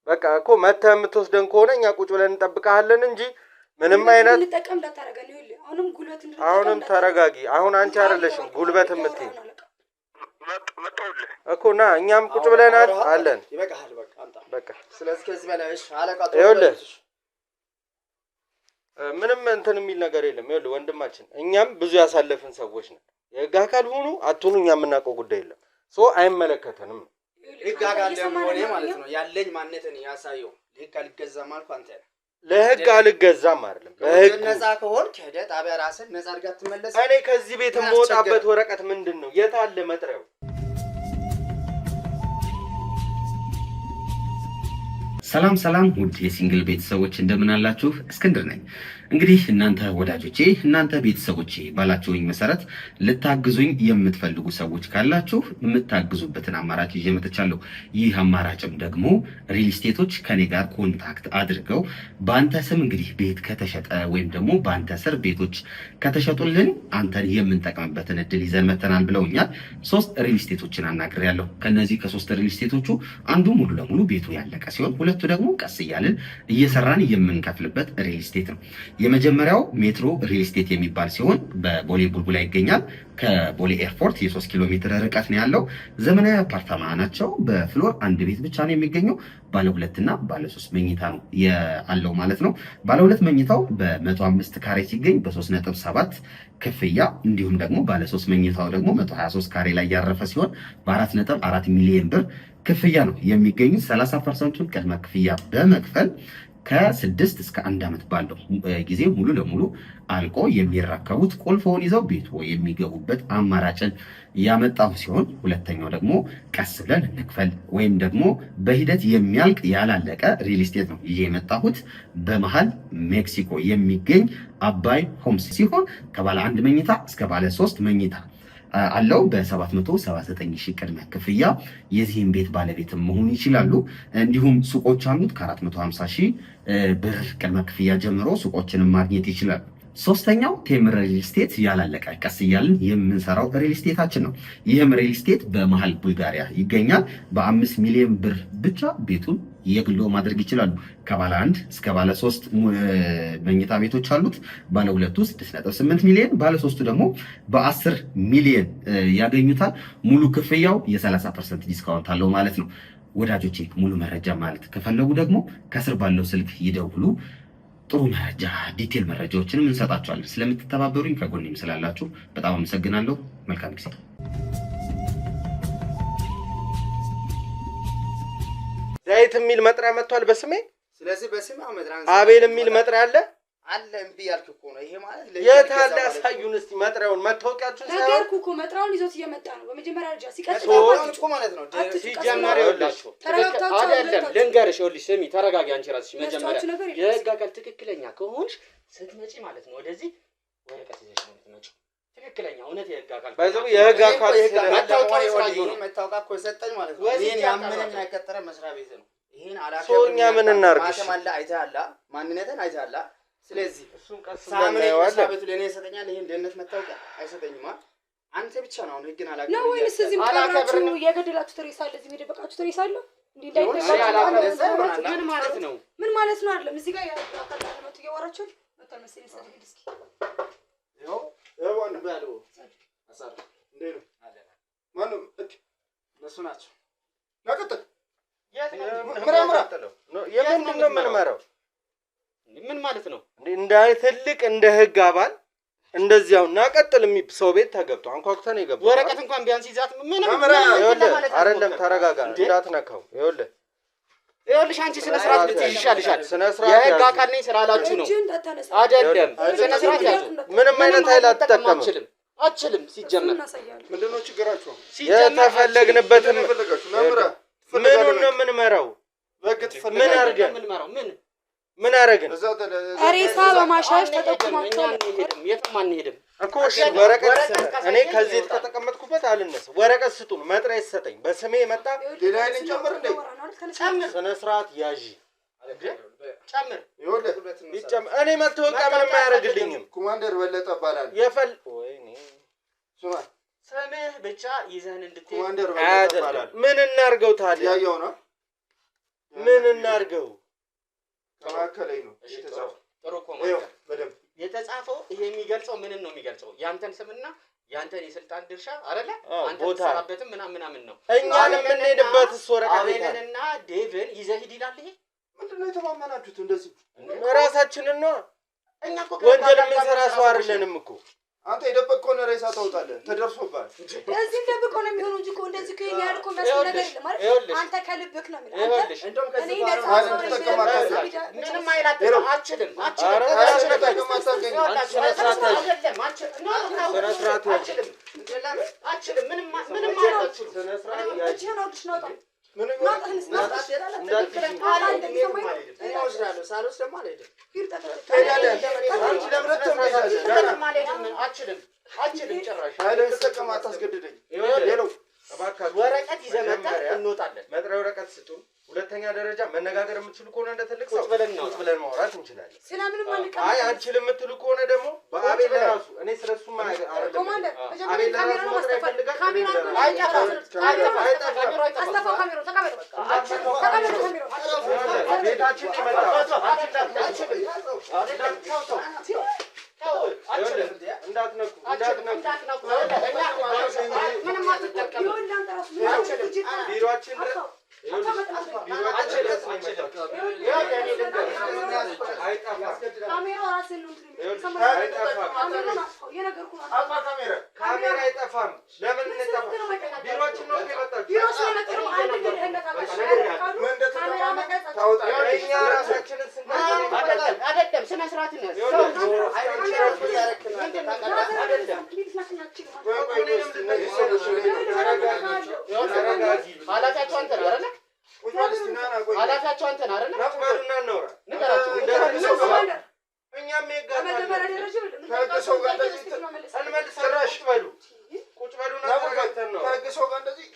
በቃ እኮ መተህ የምትወስደን ከሆነ እኛ ቁጭ ብለን እንጠብቅሃለን እንጂ ምንም አይነት እንጠቀም እንዳታረገን። ይኸውልህ አሁንም ተረጋጊ። አሁን አንቺ አይደለሽም ጉልበት የምትይኝ መጣሁልህ እኮ ና እኛም ቁጭ ብለናል አለን። ይበቃሃል። በቃ አምጣ በቃ ስለዚህ ከዚህ በላይ እሺ አለቃ ይኸውልህ ምንም እንትን የሚል ነገር የለም። ይኸውልህ ወንድማችን እኛም ብዙ ያሳለፍን ሰዎች ነን። የህግ አካል ሁኑ አትሁኑ እኛ የምናውቀው ጉዳይ የለም። አይመለከተንም። ህግ አካል ለመሆኔ ማለት ነው ያለኝ ማንነትን ያሳየው። ህግ አልገዛም አልኩ አንተ ነህ። ለህግ አልገዛም አይደለም። በህግ ነፃ ከሆንክ ሄደህ ጣቢያ ራስን ነፃ አድርገህ ትመለስ። እኔ ከዚህ ቤት የምወጣበት ወረቀት ምንድን ነው? የት አለ መጥሪያው? ሰላም ሰላም ውድ የሲንግል ቤተሰቦች እንደምን አላችሁ? እስክንድር ነኝ። እንግዲህ እናንተ ወዳጆቼ፣ እናንተ ቤተሰቦቼ ባላችሁኝ መሰረት ልታግዙኝ የምትፈልጉ ሰዎች ካላችሁ የምታግዙበትን አማራጭ ይዤ መጥቻለሁ። ይህ አማራጭም ደግሞ ሪል ስቴቶች ከኔ ጋር ኮንታክት አድርገው በአንተ ስም እንግዲህ ቤት ከተሸጠ ወይም ደግሞ በአንተ ስር ቤቶች ከተሸጡልን አንተን የምንጠቅምበትን እድል ይዘን መተናል ብለውኛል። 3 ሪል ስቴቶችን አናግሬያለሁ። ከነዚህ ከ3 ሪል ስቴቶቹ አንዱ ሙሉ ለሙሉ ቤቱ ያለቀ ሲሆን ሁለቱ ደግሞ ቀስ እያልን እየሰራን የምንከፍልበት ሪል ስቴት ነው። የመጀመሪያው ሜትሮ ሪል ስቴት የሚባል ሲሆን በቦሌ ቡልቡላ ይገኛል። ከቦሌ ኤርፖርት የ3 ኪሎ ሜትር ርቀት ነው ያለው። ዘመናዊ አፓርታማ ናቸው። በፍሎር አንድ ቤት ብቻ ነው የሚገኘው። ባለ 2 እና ባለ 3 መኝታ ነው ያለው ማለት ነው። ባለ 2 መኝታው በ105 ካሬ ሲገኝ በ3.7 ክፍያ፣ እንዲሁም ደግሞ ባለ 3 መኝታው ደግሞ 123 ካሬ ላይ ያረፈ ሲሆን በ4.4 ሚሊዮን ብር ክፍያ ነው የሚገኙት። 30% ቅድመ ክፍያ በመክፈል ከ6 እስከ 1 ዓመት ባለው ጊዜ ሙሉ ለሙሉ አልቆ የሚረከቡት ቁልፎን ይዘው ቤት የሚገቡበት አማራጭን ያመጣው ሲሆን ሁለተኛው ደግሞ ቀስ ብለን እንክፈል ወይም ደግሞ በሂደት የሚያልቅ ያላለቀ ሪል ስቴት ነው ይዤ የመጣሁት። በመሃል ሜክሲኮ የሚገኝ አባይ ሆምስ ሲሆን ከባለ 1 መኝታ እስከ ባለ 3 መኝታ አለው። በ779 ሺህ ቅድመ ክፍያ የዚህን ቤት ባለቤትም መሆን ይችላሉ። እንዲሁም ሱቆች አሉት ከ450 ሺህ ብር ቅድመ ክፍያ ጀምሮ ሱቆችንም ማግኘት ይችላሉ። ሶስተኛው ቴምር ሪል ስቴት ያላለቀ ቀስ እያልን የምንሰራው ሪል ስቴታችን ነው። ይህም ሪል ስቴት በመሃል ቡልጋሪያ ይገኛል። በ5 ሚሊዮን ብር ብቻ ቤቱን የግሎ ማድረግ ይችላሉ። ከባለ 1 እስከ ባለ 3 መኝታ ቤቶች አሉት። ባለ 2 6.8 ሚሊዮን፣ ባለ 3 ደግሞ በ10 ሚሊዮን ያገኙታል። ሙሉ ክፍያው የ30% ዲስካውንት አለው ማለት ነው። ወዳጆቼ ሙሉ መረጃ ማለት ከፈለጉ ደግሞ ከስር ባለው ስልክ ይደውሉ። ጥሩ መረጃ ዲቴል መረጃዎችንም እንሰጣችኋለን። ስለምትተባበሩኝ ከጎኔም ስላላችሁ በጣም አመሰግናለሁ። መልካም ጊዜ። ዳዊት የሚል መጥሪያ መጥቷል በስሜ። ስለዚህ በስሜ አቤል የሚል መጥሪያ አለ አለ። እምቢ ያልክ እኮ ነው ይሄ ማለት የታለ? ያሳዩን እስቲ መጥሪያውን። መታወቂያችሁን ሳይሆን ነገርኩ እኮ መጥሪያውን ይዞት እየመጣ ነው። በመጀመሪያ ደረጃ ሲቀጥል እኮ ማለት ነው ሲጀመር ይኸውላችሁ አይደለም ልንገርሽ፣ ይኸውልሽ ስሚ፣ ተረጋጊ አንቺ ራስሽ። መጀመሪያ የህግ አካል ትክክለኛ ከሆንሽ ስትመጪ ማለት ነው ወደዚህ ወረቀት ይዘሽ ነው የምትመጪው። ትክክለኛ እውነት የህግ አካል ባይዘው የህግ አካል መታወቂያ እኮ የሰጠኝ ማለት ነው። ይሄን ያመነና የቀጠረ መስሪያ ቤት ነው። ይሄን አላከ ሶኛ ምን እናርግሽ? ማተማላ አይተሃላ፣ ማንነትን አይተሃላ። ስለዚህ እሱን ቀስ ሳምሪ መስሪያ ቤቱ ለኔ ይሰጠኛል። ይሄን ደህንነት መታወቂያ አይሰጠኝማ። አንተ ብቻ ነው አሁን ህግን አላከብር ነው ወይስ እዚህም ቀራችሁ የገደላችሁ ትሬሳ አለ፣ እዚህም የደበቃችሁ ትሬሳ አለ? እንዴ እንዳይደበቃችሁ ምን ማለት ነው? ምን ማለት ነው? አይደለም እዚህ ጋር ያካታ ነው ትየዋራችሁ መጣል መሰለኝ። ሰደግ እስኪ ይኸው ወንድ ባለው አሳር እንዴ ነው አለና ማን እነሱ ናቸው። ናቀጥል የምንድን ነው የምንመራው? ምን ማለት ነው? እንደ ትልቅ እንደ ህግ አባል እንደዚያው እናቀጥል ሰው ቤት ተገብቶ አንኳኩተን የገባው ወረቀት እንኳን ቢያንስ ይዛት ምን አይደለም። ተረጋጋ፣ እንዳትነካው። ይኸውልሽ አንቺ ስነ ስርዓት ልትይዥ ይሻልሻል። የህግ አካል ነኝ ስላላችሁ ነው አይደለም። ስነ ስርዓት ያዙ። ምንም አይነት ኃይል አትጠቀምም። አችልም ሲጀመር ምንድነው ችግራችሁ? የተፈለግንበትም ምኑን ነው የምንመራው? ምን አድርገን ምን አደረግን? ሬሳ በማሻሽ ተጠቅማችሁ የትም አንሄድም እኮ። እሺ ወረቀት እኔ ከዚህ ከተቀመጥኩበት አልነሳም። ወረቀት ስጡን፣ መጥሪያ ይሰጠኝ። በስሜ የመጣ ሌላን ጨምር እንዴ? ጨምር። ስነ ስርዓት ያዢ ጨምር። ይጨምር። እኔ መታወቂያ ምንም አያደርግልኝም። ኮማንደር በለጠ እባላለሁ። የፈል ወይኔ ስማ፣ ስምህ ብቻ ይዘህን እንድትሄድ ኮማንደር በለጠ እባላለሁ። ምን እናርገው ታዲያ? ያየው ነው። ምን እናርገው? ተማከለኝ ነው የተጻፈው። ጥሩ ኮማንደር በደንብ የተጻፈው ይሄ የሚገልጸው ምንን ነው የሚገልጸው? ያንተን ስምና ያንተን የስልጣን ድርሻ አይደለ? አንተ ተሰራበትም ምናምን ነው። እኛን የምንሄድበት ወረቀት አቤልንና ዴቭን ይዘህ ሂድ ይላል። ይሄ ምንድነው የተማመናችሁት? እንደዚህ ራሳችንን ነው። እኛ እኮ ወንጀል የምንሰራ ሰው አይደለንም እኮ። አንተ የደበቅከውን ሬሳ ታውጣለህ። ተደርሶባል። እዚህ ደብቀው ነው የሚሆነው እንጂ እኮ እንደዚህ እኮ ይሄን ያልኩ መስሎ ነገር የለም አይደል? አንተ ከልብክ ነው የሚለው። አንተ እንደውም ከዚህ እኔ ጋር ምንም አይላትም። አችልም ወረቀት ይዘህ መጣህ፣ እንወጣለን። መጥሪያ ወረቀት ስጡን። ሁለተኛ ደረጃ መነጋገር የምትችሉ ከሆነ እንደ ትልቅ ሰው ቁጭ ብለን ማውራት እንችላለን። ስለምንም አንቀር። አይ አንችልም የምትሉ ከሆነ ደግሞ በአቤል ራሱ እኔ ስለሱ ኮማንደር አቤል ራሱ መጥሪያ ይፈልጋል። ቤታችን ይመጣል። እንዳትነኩ ቢሮአችን ካሜራ አይጠፋም። ለምን እንጠፋ? ቢሮአችን ነው የመጣችው። እኛ ራሳችንን ስርዓትን ያዝ። ኃላፊያቸው አንተ ነህ አይደለ? ኃላፊያቸው አንተ ነህ አይደለ? ንገራቸው። እኛም ከሰው ጋር እንደዚህ እንመልሰራሽ በሉ ቁጭ በሉና ተረጋግተን ነው ከሰው ጋር እንደዚህ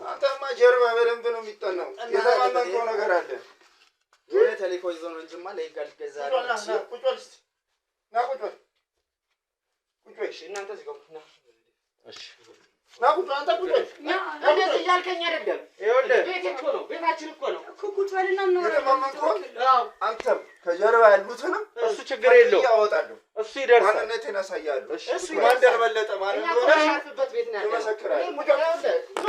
አንተማ ጀርባ በደንብ ነው የሚጠናው። የተማመንከው ነገር አለ። የሆነ ተልእኮ ይዞ ነው እንጂማ ለይጋል ገዛ ነው። ቁጭ በል እስኪ ና ቁጭ በል እሺ እናንተ እዚህ ጋር ና እሺ ና ቁጭ አንተ ቁጭ በል እንደዚህ እያልከኝ አይደለም። ይኸውልህ ቤት እኮ ነው ቤታችን እኮ ነው። ቁጭ በልና ነው የተማመንከው አንተም ከጀርባ ያሉትንም እሱ ችግር የለው ያወጣሉ። እሱ ይደርሳል። ማንነቴን ያሳያሉ። እሱ ማንደር በለጠ ማለት ነው። ያርፍበት ቤት ነው ያለው። ይመሰክራል። ኖ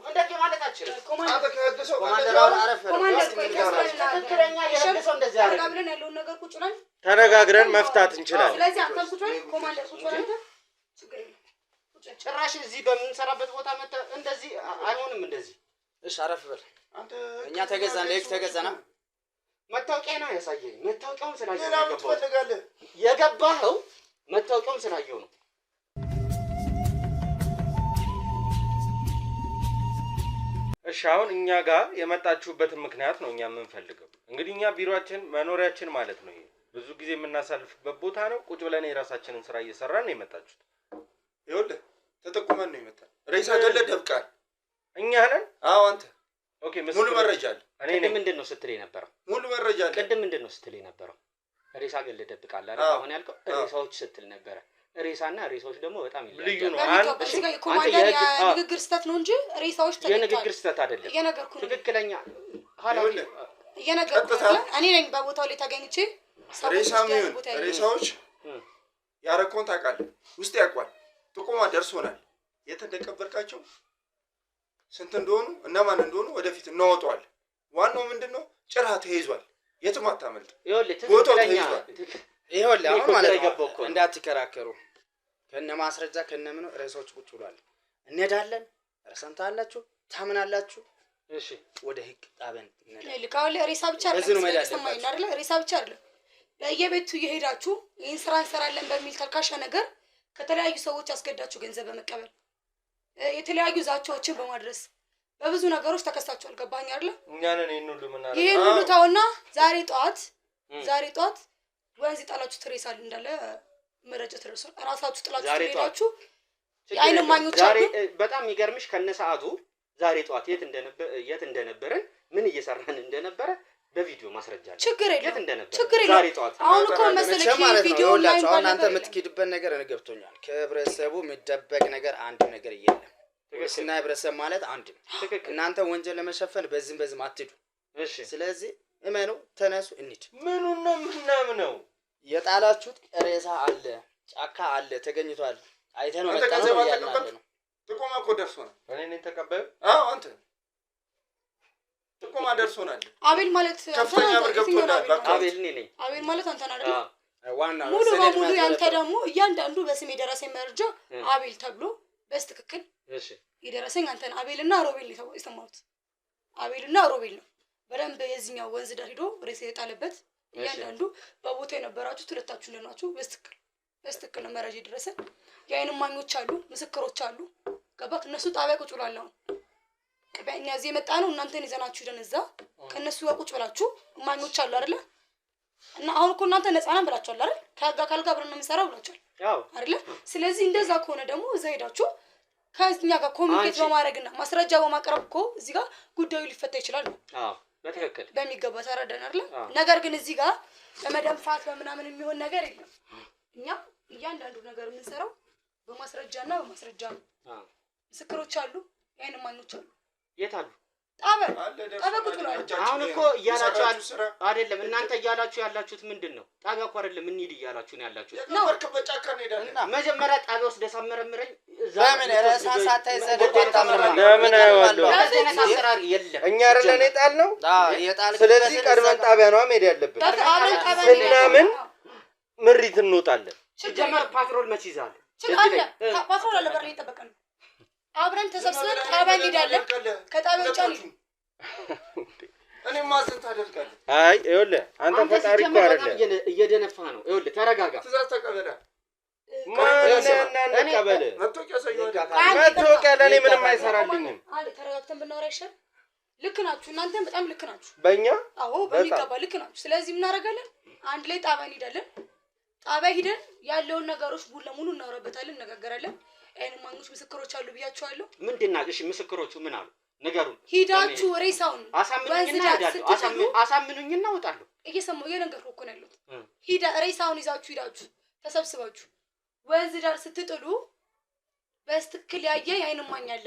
እንደዚህ ማለታችን አንተ ከህግሰው ኮማንደር አረፈ ትክክለኛ የህግሰው እንደዚህ አለ። ተነጋግረን ያለውን ነገር ቁጭ ብለን ተነጋግረን መፍታት እንችላለን። ስለዚህ አንተም ቁጭ በል ኮማንደር ቁጭ በል ችግር የለም። ጭራሽ እዚህ በምንሰራበት ቦታ መጣ እንደዚህ አይሆንም። እንደዚህ እሺ አረፍ በል አንተ እኛ ተገዛን ለይክ ተገዛና መታወቂያ ነው ያሳየኝ። መታወቂያውን ስላየው ሌላ ምን ትፈልጋለህ? የገባኸው መታወቂያውን ስላየው ነው። እሺ አሁን እኛ ጋር የመጣችሁበትን ምክንያት ነው እኛ የምንፈልገው። እንግዲህ እኛ ቢሮአችን መኖሪያችን ማለት ነው። ይሄ ብዙ ጊዜ የምናሳልፍበት ቦታ ነው። ቁጭ ብለን የራሳችንን ስራ እየሰራን ነው የመጣችሁት። ይኸውልህ ተጠቁመን ነው የመጣን። ሬሳ ገለ ደብቃል። እኛ ነን? አዎ አንተ። ኦኬ ሙሉ መረጃ አለ። እኔ ቅድም ምንድን ነው ስትል የነበረው? ሙሉ መረጃ አለ። ቅድም ምንድን ነው ስትል የነበረው? ሬሳ ገለ ደብቃል አይደል? አሁን ያልከው ሬሳዎች ስትል ነበረ። ሬሳና ሬሳዎች ደግሞ በጣም ልዩ ነው። እዚህ ጋር የኮማንደር የንግግር ስህተት ነው እንጂ ሬሳዎች ተገኝተዋል። የንግግር ስህተት አይደለም። እየነገርኩህ ነው። ትክክለኛ ኃላፊ እየነገርኩህ ነው። እኔ ነኝ በቦታው ላይ ተገኝቼ ሬሳዎች ያረከውን ታውቃለህ። ውስጥ ያውቋል። ጥቆማ ደርሶናል። የት እንደቀበርካቸው ስንት እንደሆኑ እነማን እንደሆኑ ወደፊት እናወጣዋለን። ዋናው ምንድነው? ጭራ ተይዟል። የትም አታመልጥ። ይኸውልህ ትክክለኛ ይኸውልህ አሁን ማለት ነው እንዳትከራከሩ ከነ ማስረጃ ከነ ምን ሬሳዎች ቁጭ ብሏል። እንሄዳለን። ረሰምታላችሁ ታምናላችሁ። እሺ ወደ ህግ ጣበን እንሄዳለን። ልካው ሬሳ ብቻ አይደለም ሰማይና አይደለ? ሬሳ ብቻ አይደለም። በየቤቱ እየሄዳችሁ ይሄን ስራ እንሰራለን በሚል ተልካሻ ነገር ከተለያዩ ሰዎች አስገዳችሁ ገንዘብ በመቀበል የተለያዩ ዛቻዎችን በማድረስ በብዙ ነገሮች ተከሳችኋል። ገባኝ አይደለ? እኛ ነን ይሄን ሁሉ ምናምን ይሄን ሁሉ ታውና ዛሬ ጧት ወንዝ ጣላችሁ ትሬሳል እንዳለ መረጃ ተደርሷል። ራሳችሁ ጥላችሁ ትሄዳችሁ። የአይን ማኞች አሉ። በጣም የሚገርምሽ ከነሰዓቱ ዛሬ ጧት የት እንደነበረን ምን እየሰራን እንደነበረ በቪዲዮ ማስረጃ አለ። ችግር የለም። ዛሬ ጧት አሁን እኮ መሰለኝ ቪዲዮ ላይ አሁን አንተ የምትኪድበት ነገር ገብቶኛል። ከህብረተሰቡ የሚደበቅ ነገር አንድ ነገር የለም። ፖሊስና ህብረተሰብ ማለት አንድ ነው። እናንተ ወንጀል ለመሸፈን በዚህም አትዱ። እሺ ስለዚህ እመኑ፣ ተነሱ፣ እንሂድ። ምኑን ነው ምናምነው? የጣላችሁት ሬሳ አለ፣ ጫካ አለ፣ ተገኝቷል። አይተነው መጣነው ያላለ ነው። ጥቆማ እኮ ደርሶናል። እኔ ነኝ ተቀበል። አዎ አንተ ጥቆማ ደርሶናል። አቤል ማለት ከፍተኛ ብር ገብቶናል። አቤል እኔ ነኝ። አቤል ማለት አንተ አይደል? ዋና ሙሉ በሙሉ ያንተ ደግሞ እያንዳንዱ በስም የደረሰኝ መረጃ አቤል ተብሎ በስትክክል እሺ የደረሰኝ አንተን አቤልና ሮቤል ነው የሰማሁት። አቤልና ሮቤል ነው በደንብ የዚህኛው ወንዝ ዳር ሄዶ ሬሳ የጣለበት እያንዳንዱ በቦታ የነበራችሁ ሁለታችሁ ለናችሁ በስትክክል ነው መረጃ የደረሰ። የአይን እማኞች አሉ፣ ምስክሮች አሉ። ገባክ? እነሱ ጣቢያ ቁጭ ብሏል። አሁን እኛ እዚህ የመጣ ነው እናንተን ይዘናችሁ ሄደን እዛ ከእነሱ ጋር ቁጭ ብላችሁ እማኞች አሉ አይደለ? እና አሁን እኮ እናንተ ነፃ ነን ብላችኋል አይደል? ከህግ አካል ጋር አብረን ነው የምንሰራው ብላችኋል አይደለ? ስለዚህ እንደዛ ከሆነ ደግሞ እዛ ሄዳችሁ ከእኛ ጋር ኮሚኒኬት በማድረግና ማስረጃ በማቅረብ እኮ እዚህ ጋር ጉዳዩ ሊፈታ ይችላል። በትክክል በሚገባ ተረዳን አይደል? ነገር ግን እዚህ ጋር በመደንፋት በምናምን የሚሆን ነገር የለም። እኛ እያንዳንዱ ነገር የምንሰራው በማስረጃና በማስረጃ ነው። ምስክሮች አሉ፣ የአይን እማኞች አሉ። የት አሉ? ጣቢያ ቁጭ ብሏል። አሁን እኮ እያላችሁ አይደለም እናንተ እያላችሁ ያላችሁት ምንድን ነው? ጣቢያ እኮ አይደለም እንሂድ እያላችሁ ነው ያላችሁት። መጀመሪያ ጣቢያ ውስጥ ደሳመረምረኝ ለምን ራሳ ሳታይ ዘደታ ለምን አይዋለው? አሰራር የለም። እኛ አይደለን የጣልነው። ስለዚህ ቀድመን ጣቢያ ነው መሄድ ያለብን። ስናምን ምሪት እንወጣለን። ሲጀመር ፓትሮል መች ይዛል? ፓትሮል አለ በር እየጠበቀን ነው። አብረን ተሰብስበን ጣቢያ እንሄዳለን። ከጣቢያ ውጭ እኔማ ስንት አደርጋለሁ። አይ ይኸውልህ አንተ ፈጣሪ እኮ አይደለም እየደነፋ ነው። ይኸውልህ ተረጋጋ። ትእዛዝ ተቀበለ። ማንና እንቀበል። መታወቂያ ለእኔ ምንም አይሰራልኝም። ተረጋግተን ብናወራ ይሻል። ልክ ናችሁ፣ እናንተም በጣም ልክ ናችሁ። በእኛ አዎ በሚገባ ልክ ናችሁ። ስለዚህ ምን እናደርጋለን? አንድ ላይ ጣቢያ እንሄዳለን። ጣቢያ ሂደን ያለውን ነገሮች ሙሉ ለሙሉ እናወራበታለን፣ እነጋገራለን። አይን ማኞች ምስክሮች አሉ ብያችኋለሁ። ምንድን ናቸው? እሺ ምስክሮቹ ምን አሉ? ንገሩን። ሂዳችሁ ሬሳውን አሳምኑኝና እወጣለሁ። እየሰማሁ እየነገርኩህ እኮ ነው ያለሁት። ሬሳውን ይዛችሁ ሂዳችሁ ተሰብስባችሁ ወንዝ ዳር ስትጥሉ በስትክክል ያየ የአይን እማኝ አለ።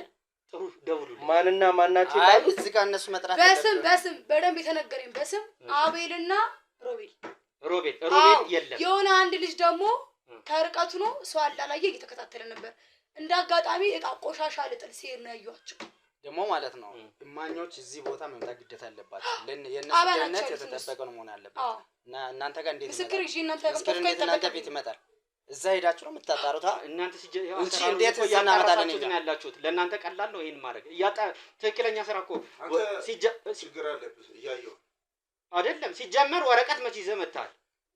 ጥሩ ደውሉ። ማንና ማናቸው ይላሉ? እዚህ ጋር እነሱ መጥራት በስም በደንብ የተነገረኝ በስም አቤልና ሮቤል የለም። የሆነ አንድ ልጅ ደግሞ ከርቀቱ ነው ሰው አላላየ እየተከታተለ ነበር። እንደ አጋጣሚ እቃ ቆሻሻ ልጥል ሲሄድ ነው ያዩዋቸው። ደግሞ ማለት ነው እማኞች እዚህ ቦታ መምጣት ግዴታ አለባቸው። የእነሱ ደህንነት የተጠበቀ ነው መሆን አለበት። እና እናንተ ጋር እንዴት ምስክር እሺ እናንተ ቤት ይመጣል? እዛ ሄዳችሁ ነው የምታጣሩት? እናንተ እንጂ እንዴት እዛ እናመጣለን? ያላችሁት ለእናንተ ቀላል ነው። ይሄን ማድረግ ትክክለኛ ስራ እኮ ችግር አለብህ እያየሁ አይደለም። ሲጀመር ወረቀት መች ይዘህ መጣል?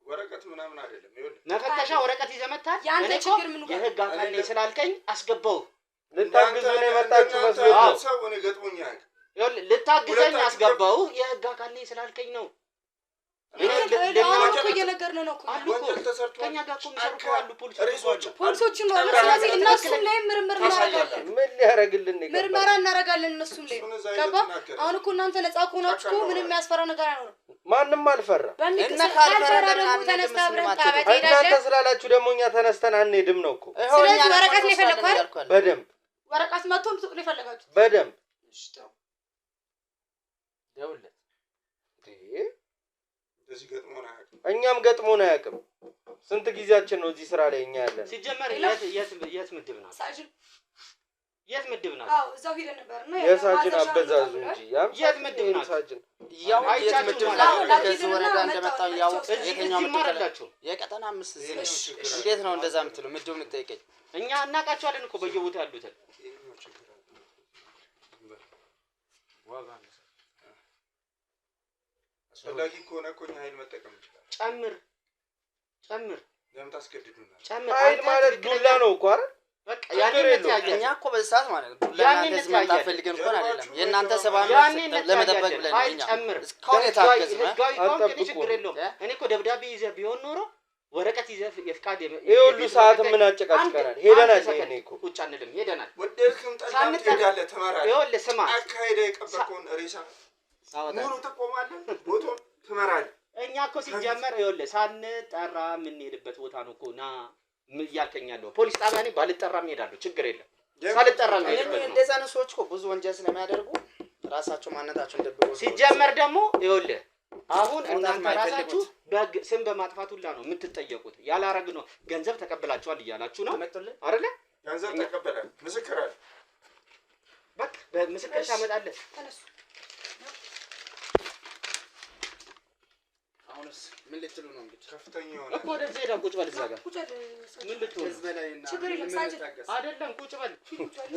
ወረቀት ምናምን አይደለም። ይኸውልህ መፈተሻ ወረቀት ይዘህ መጣል። ያንተ ችግር ምን ጋር የህግ አካል ነኝ ስላልከኝ አስገባው። ልታግዙ ነው የመጣችሁ መስሎኝ ነው። ሰው እኔ ገጥሞኝ ያውቅ። ይኸውልህ ልታግዘኝ አስገባው። የህግ አካል ነኝ ስላልከኝ ነው። እየነገርን ነው እኮ አሉ እኮ ከእኛ ጋር እኮ የሚሰሩ አሉ ፖሊሶችን ነው። ስለዚህ እነሱም ላይ ምርምር እናደርጋለን። ምን ሊያደርግልን ነው? ምርመራ እናደርጋለን እነሱም ላይ ገባ። አሁን እኮ እናንተ ነፃ ከሆናችሁ እኮ ምንም የሚያስፈራ ነገር አይኖርም። ማንም አልፈራ። እና ካልፈራ ደግሞ ተነስታ አብረን ጣቢያ ትሄዳለህ። እናንተ ስላላችሁ ደግሞ እኛ ተነስተን አንሄድም ነው እኮ። ስለዚህ ወረቀት ነው የፈለግከው አይደል? በደንብ ወረቀት መጥቶም ትጥሉ የፈለጋችሁ በደንብ ደውልለት። እዚህ ገጥሞን አያውቅም። እኛም ገጥሞን አያውቅም። ስንት ጊዜያችን ነው እዚህ ስራ ላይ እኛ ያለን? ሲጀመር የት ምድብ ናት? ሳጅን የት ምድብ ናት? አዎ እዛው ሄደን ነበርና የሳጅን አበዛዙ እንጂ የት ምድብ ናት? ሳጅን ያው የት ምድብ ናት? ከዚህ ወረዳ እንደመጣው ያው የትኛው ምድብ አላችሁ? የቀጠና 5 እዚህ ነሽ። እንዴት ነው እንደዛ የምትለው? ምድብ ልትጠይቀኝ? እኛ እናውቃቸዋለን እኮ በየቦታው ያሉትን። አስፈላጊ ከሆነ እኮ እኛ ኃይል መጠቀም እንችላለን። ጨምር ለምን ታስገድዱናል? ኃይል ማለት ዱላ ነው እኮ አይደል? በቃ ያንን እኛ እኮ በዚህ ሰዓት ማለት ነው ዱላ እናንተ መምጣት ፈልገን እንኳን አይደለም። የእናንተ ሰባን ለመጠበቅ ብለን ኃይል ጨምር። እስካሁን የታገዝ ነው። ህጋዊ ከሆነ ችግር የለውም። እኔ እኮ ደብዳቤ ይዘህ ቢሆን ኖሮ ወረቀት ይዘህ የፍቃድ ይሄ ሁሉ ሰዓት ምን አጨቃጭቀናል? ሄደናል። እኔ እኮ ቁጭ አንልም። ሄደናል። ወደድክም ጠላም ትሄዳለህ። ተማራለህ። ይኸውልህ ስማ፣ አካሄደህ የቀበርከውን ሬሳ ሙሉ ትቆማለህ፣ ቦታውን ትመራለህ። እኛ እኮ ሲጀመር ይኸውልህ ሳንጠራ የምንሄድበት ቦታ ነው እኮ ና እያልከኝ ያለው። ፖሊስ ጣቢያ እኔ ባልጠራም እሄዳለሁ፣ ችግር የለም። ሳልጠራ የምሄድበት ነው። እንደዛ ነው። ሰዎች እኮ ብዙ ወንጀል ስለሚያደርጉ ራሳቸው ማንነታቸውን ደብቀው ሲጀመር ደግሞ ይኸውልህ አሁን እናንተ ራሳችሁ ስም በማጥፋት ሁላ ነው የምትጠየቁት። ያላረግ ነው ገንዘብ ተቀበላችኋል እያላችሁ ነው አይደለ? ገንዘብ ተቀበለ ምስክር አለ። በቃ በምስክር ታመጣለህ። አሁንስ ምን ልትሉ ነው? እንግዲህ ከፍተኛ የሆነ እኮ ወደዚህ ሄዳ ቁጭ በል። እዛ ጋር ምን ልትሆን ችግር የለም ሳጅን አይደለም ቁጭ በል።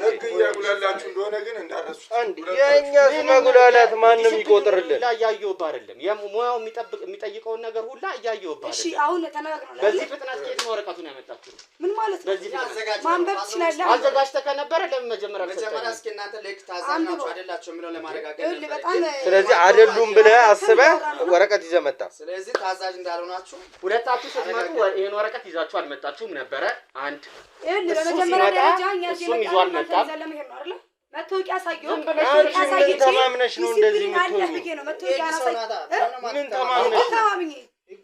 ህግ እያጉላላችሁ እንደሆነ ግን እንዳረሱት አንድ የእኛ መጉላላት ማንም ይቆጥርልን። እያየሁብህ አይደለም። ሙያው የሚጠይቀውን ነገር ሁላ እያየሁብህ አይደለም። እሺ አሁን ተናግረናል። በዚህ ፍጥነት ከየት ነው ወረቀቱን ያመጣችሁት? ምን ማለት ነው? በዚህ ፍጥነት ማንበብ ትችላለህ? አዘጋጅተህ ከነበረ ለምን መጀመሪያ እስኪ እናንተ ለክ ታዛናችሁ አይደላችሁ የሚለው ለማረጋገጥ በጣም ስለዚህ አይደሉም ብለህ አስበህ ወረቀት ይዘህ መጣ። ስለዚህ ታዛዥ እንዳልሆናችሁ ሁለታችሁ ስትመጡ ይሄን ወረቀት ይዛችሁ አልመጣችሁም ነበረ። አንድ በመጀመሪያ ደረጃ እኛ እሱም ይዞ አልመጣም። ለመሄድ ነው አይደል? መታወቂያ ሳይሆን ምን ተማምነሽ ነው እንደዚህ የምትሆኚው? ምን ተማምነሽ ነው?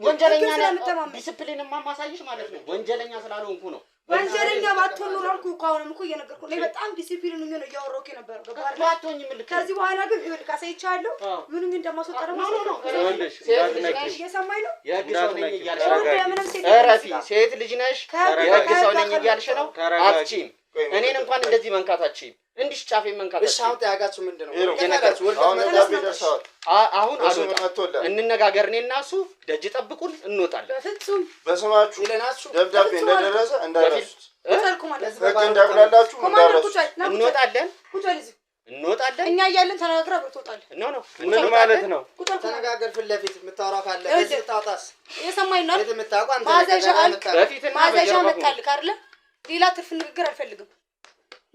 ወንጀለኛ ነው። ዲሲፕሊንማ ማሳየሽ ማለት ነው። ወንጀለኛ ስላልሆንኩ ነው። ወንጀለኛ ባትሆን ኖሮ አልኩ እኮ አሁንም እኮ እየነገርኩህ ነው። በጣም ዲሲፕሊን ነው እያወራሁህ የነበረው ገባህ? ባትሆኝ ምን ልክ ከዚህ በኋላ ግን ይኸውልህ ካሳይቻለሁ ምንም እንደማስወጣ ደግሞ እየሰማኝ ነው። የህግ ሰው ነኝ እያልሽ ነው። እረፊ። ሴት ልጅ ነሽ። የህግ ሰው ነኝ እያልሽ ነው። አትችይም። እኔን እንኳን እንደዚህ መንካት አትችይም። እንዲህ ጫፌን መንካት እሺ አሁን ያጋችሁ ምንድነው? አሁን አልወጣም። እንነጋገር። እኔ እና እሱ ደጅ ጠብቁን፣ እንወጣለን። በፍጹም በስማችሁ ይለናችሁ ደብዳቤ እንደደረሰ እንዳረሱት ተልኩ ማለት ህግ እንዳጉላላችሁ እንዳረሱት እንወጣለን። ቁጭ በል እዚህ እንወጣለን። እኛ እያለን ተነጋግረህ ትወጣለህ። ኖ ምን ማለት ነው? ተነጋገር ፊት ለፊት የምታወራው ካለ በዚህ ታውጣስ የሰማኝ ነው የምታውቀው አንተ ማዘዣ መጣልክ አይደለ ሌላ ትርፍ ንግግር አልፈልግም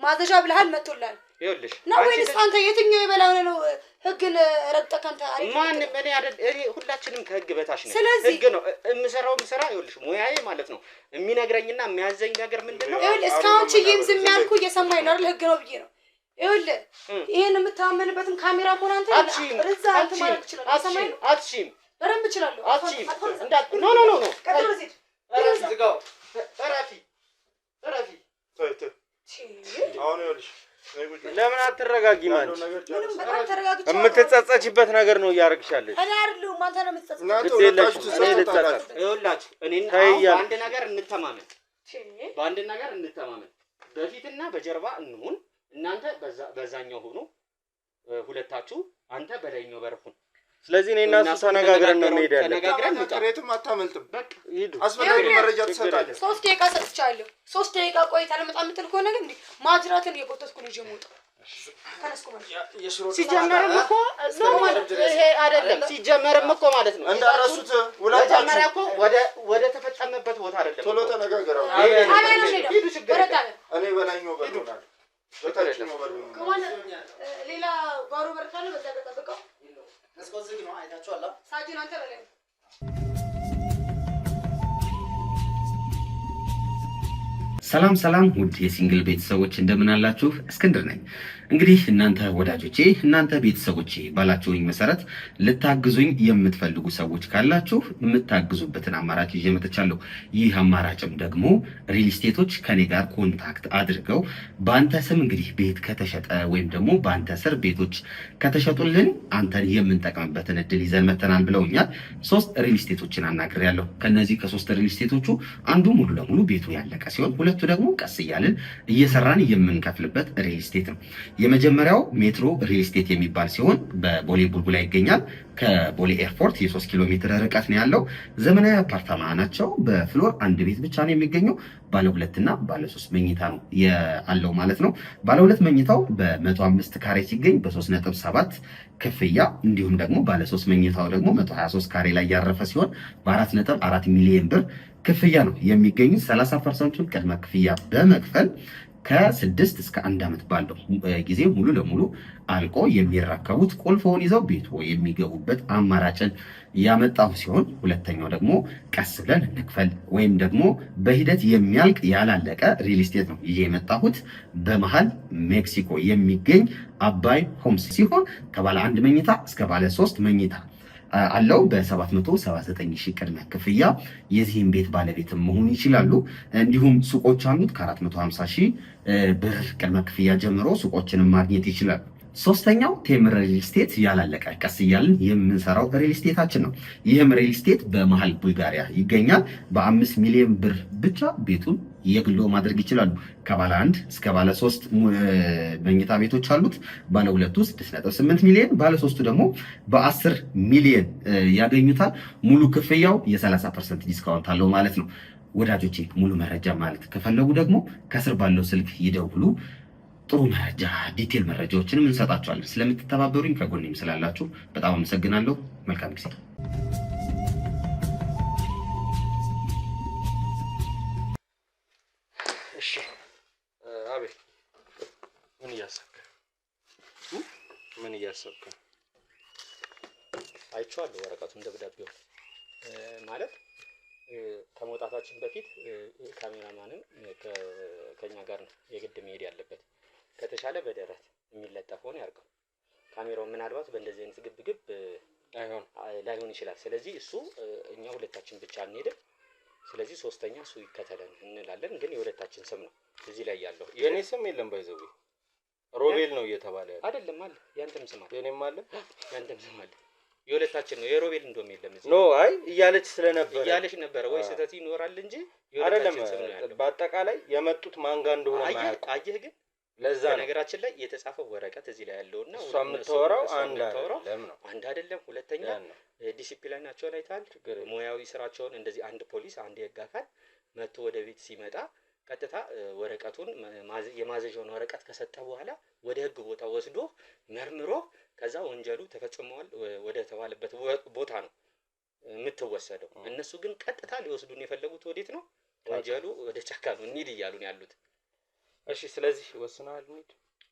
ማዘዣ ብለሃል መጥቶላል ይኸውልሽ ነው ወይስ አንተ የትኛው የበላው ነው ህግን ረግጠህ አንተ አይደል ማን እኔ አይደል እኔ ሁላችንም ከህግ በታች ነን ህግ ነው የምሰራው ይኸውልሽ ሙያዬ ማለት ነው የሚነግረኝና የሚያዘኝ ነገር ምንድነው ይኸውልህ እስካሁን ችዬም ዝም ያልኩ እየሰማኝ ነው አይደል ህግ ነው ብዬ ነው ይኸውልህ ይሄን የምታመንበትን ካሜራ ሆነ አንተ ርዛ አንተ ማለት ይችላል አሰማኝ አትሺም በረም ይችላል እንዳት ኖ ኖ ኖ ኖ ዝጋው እረፊ አሁን ይኸውልሽ ለምን አትረጋጊ ማለት ምንም በጣም ተረጋግቻለሁ የምትጸጸችበት ነገር ነው እያረግሻለሽ እኔ አይደለሁም አንተ ነው የምትጸጸት ይኸውላችሁ እኔና በአንድ ነገር እንተማመን በፊትና በጀርባ እንሁን እናንተ በዛኛው ሆኖ ሁለታችሁ አንተ በላይኛው በር ሁን ስለዚህ እኔና እሱ ተነጋግረን ነው መሄድ ያለብን ተነጋግረን ከሬቱም አታመልጥም በቃ ሂዱ አስፈላጊ መረጃ ትሰጣለህ 3 ደቂቃ ሰጥቻለሁ 3 ደቂቃ ቆይታ ለመጣ የምትል ከሆነ ግን ማጅራትን እየጎተትኩ ነው የምወጣው ተነስኩ ማለት ሲጀመርም እኮ ነው ማለት ይሄ አይደለም ሲጀመርም እኮ ማለት ነው እንዳረሱት ሁለታችሁ መጀመሪያ እኮ ወደ ተፈጸመበት ቦታ አይደለም ቶሎ ተነጋገረው ሂዱ ችግር እኔ በላይኛው በር ሆናል በታችኛው በር ከሆነ ሌላ ባሮ በር ካለ በዛ ተጠብቀው መስኮት ዝግ ነው አይታችኋል ሳጅን አንተ በላይ ሰላም ውድ የሲንግል ቤተሰቦች እንደምን አላችሁ? እስክንድር ነኝ። እንግዲህ እናንተ ወዳጆቼ እናንተ ቤተሰቦቼ ባላችሁኝ መሰረት ልታግዙኝ የምትፈልጉ ሰዎች ካላችሁ የምታግዙበትን አማራጭ ይዤ መጥቻለሁ። ይህ አማራጭም ደግሞ ሪል ስቴቶች ከኔ ጋር ኮንታክት አድርገው በአንተ ስም እንግዲህ ቤት ከተሸጠ ወይም ደግሞ በአንተ ስር ቤቶች ከተሸጡልን አንተን የምንጠቅምበትን እድል ይዘን መተናል ብለውኛል። 3 ሪል ስቴቶችን አናግሬያለሁ። ከነዚህ ከ3 ሪል ስቴቶቹ አንዱ ሙሉ ለሙሉ ቤቱ ያለቀ ሲሆን ሁለቱ ደግሞ ቀስ እያልን እየሰራን የምንከፍልበት ሪል ስቴት ነው። የመጀመሪያው ሜትሮ ሪል ስቴት የሚባል ሲሆን በቦሌ ቡልቡላ ይገኛል። ከቦሌ ኤርፖርት የ3 ኪሎ ሜትር ርቀት ነው ያለው። ዘመናዊ አፓርታማ ናቸው። በፍሎር 1 ቤት ብቻ ነው የሚገኘው። ባለ 2 እና ባለ 3 መኝታ ነው ያለው ማለት ነው። ባለ 2 መኝታው በ105 ካሬ ሲገኝ በ3.7 ክፍያ እንዲሁም ደግሞ ባለ 3 መኝታው ደግሞ 123 ካሬ ላይ ያረፈ ሲሆን በ4.4 ሚሊዮን ብር ክፍያ ነው የሚገኙት። 30% ቅድመ ክፍያ በመክፈል ከ6 እስከ 1 ዓመት ባለው ጊዜ ሙሉ ለሙሉ አልቆ የሚረከቡት ቁልፎውን ይዘው ቤቱ የሚገቡበት አማራጭን ያመጣው ሲሆን ሁለተኛው ደግሞ ቀስ ብለን እንክፈል ወይም ደግሞ በሂደት የሚያልቅ ያላለቀ ሪል ስቴት ነው ይዤ የመጣሁት። በመሃል ሜክሲኮ የሚገኝ አባይ ሆምስ ሲሆን ከባለ 1 መኝታ እስከ ባለ 3 መኝታ አለው። በ779 ሺህ ቅድመ ክፍያ የዚህን ቤት ባለቤትም መሆን ይችላሉ። እንዲሁም ሱቆች አሉት ከ450 ሺህ ብር ቅድመ ክፍያ ጀምሮ ሱቆችንም ማግኘት ይችላሉ። ሶስተኛው ቴምር ሪል ስቴት ያላለቀ ቀስ እያልን የምንሰራው ሪል ስቴታችን ነው። ይህም ሪል ስቴት በመሃል ቡልጋሪያ ይገኛል። በ5 ሚሊዮን ብር ብቻ ቤቱን የግሎ ማድረግ ይችላሉ። ከባለ 1 እስከ ባለ 3 መኝታ ቤቶች አሉት። ባለ 2 6.8 ሚሊዮን፣ ባለ 3 ደግሞ በ10 ሚሊዮን ያገኙታል። ሙሉ ክፍያው የ30% ዲስካውንት አለው ማለት ነው። ወዳጆቼ ሙሉ መረጃ ማለት ከፈለጉ ደግሞ ከስር ባለው ስልክ ይደውሉ። ጥሩ መረጃ ዲቴል መረጃዎችንም እንሰጣችኋለን። ስለምትተባበሩኝ ከጎኔም ስላላችሁ በጣም አመሰግናለሁ። መልካም ጊዜ። እሺ አቤት። ምን እያሰብክ ነው? አይቼዋለሁ ወረቀቱን ደብዳቤው ማለት ከመውጣታችን በፊት ካሜራማንም ከኛ ጋር ነው የግድ መሄድ ያለበት። ከተቻለ በደረት የሚለጠፈውን ያርገው። ካሜራው ምናልባት በእንደዚህ አይነት ግብግብ ላይሆን ይችላል። ስለዚህ እሱ እኛ ሁለታችን ብቻ አንሄድም። ስለዚህ ሶስተኛ እሱ ይከተለን እንላለን። ግን የሁለታችን ስም ነው እዚህ ላይ ያለው። የኔ ስም የለም። ባይዘው ሮቤል ነው እየተባለ ያለው አይደለም አለ። ያንተም ስም አለ። የኔም አለ። ያንተም ስም አለ። የሁለታችን ነው። የሮቤል እንደውም የለም እዚህ። ኖ አይ እያለች ነበር ወይ ስህተት ይኖራል እንጂ የሁለታችን ስም ነው ያለው። በአጠቃላይ የመጡት ማን ጋር እንደሆነ ማያውቁ። አየህ ግን ለዛ ነገራችን ላይ የተጻፈው ወረቀት እዚህ ላይ ያለውና እሷ የምታወራው አንድ አይደለም። ሁለተኛ ዲሲፕሊናቸውን አይታል። ሙያዊ ስራቸውን እንደዚህ አንድ ፖሊስ አንድ የህግ አካል መጥቶ ወደ ቤት ሲመጣ ቀጥታ ወረቀቱን የማዘዣውን ወረቀት ከሰጠ በኋላ ወደ ህግ ቦታ ወስዶ መርምሮ ከዛ ወንጀሉ ተፈጽሟል ወደ ተባለበት ቦታ ነው የምትወሰደው። እነሱ ግን ቀጥታ ሊወስዱን የፈለጉት ወዴት ነው? ወንጀሉ ወደ ጫካ ነው እንሂድ እያሉን ያሉት። እሺ ስለዚህ ወስነዋል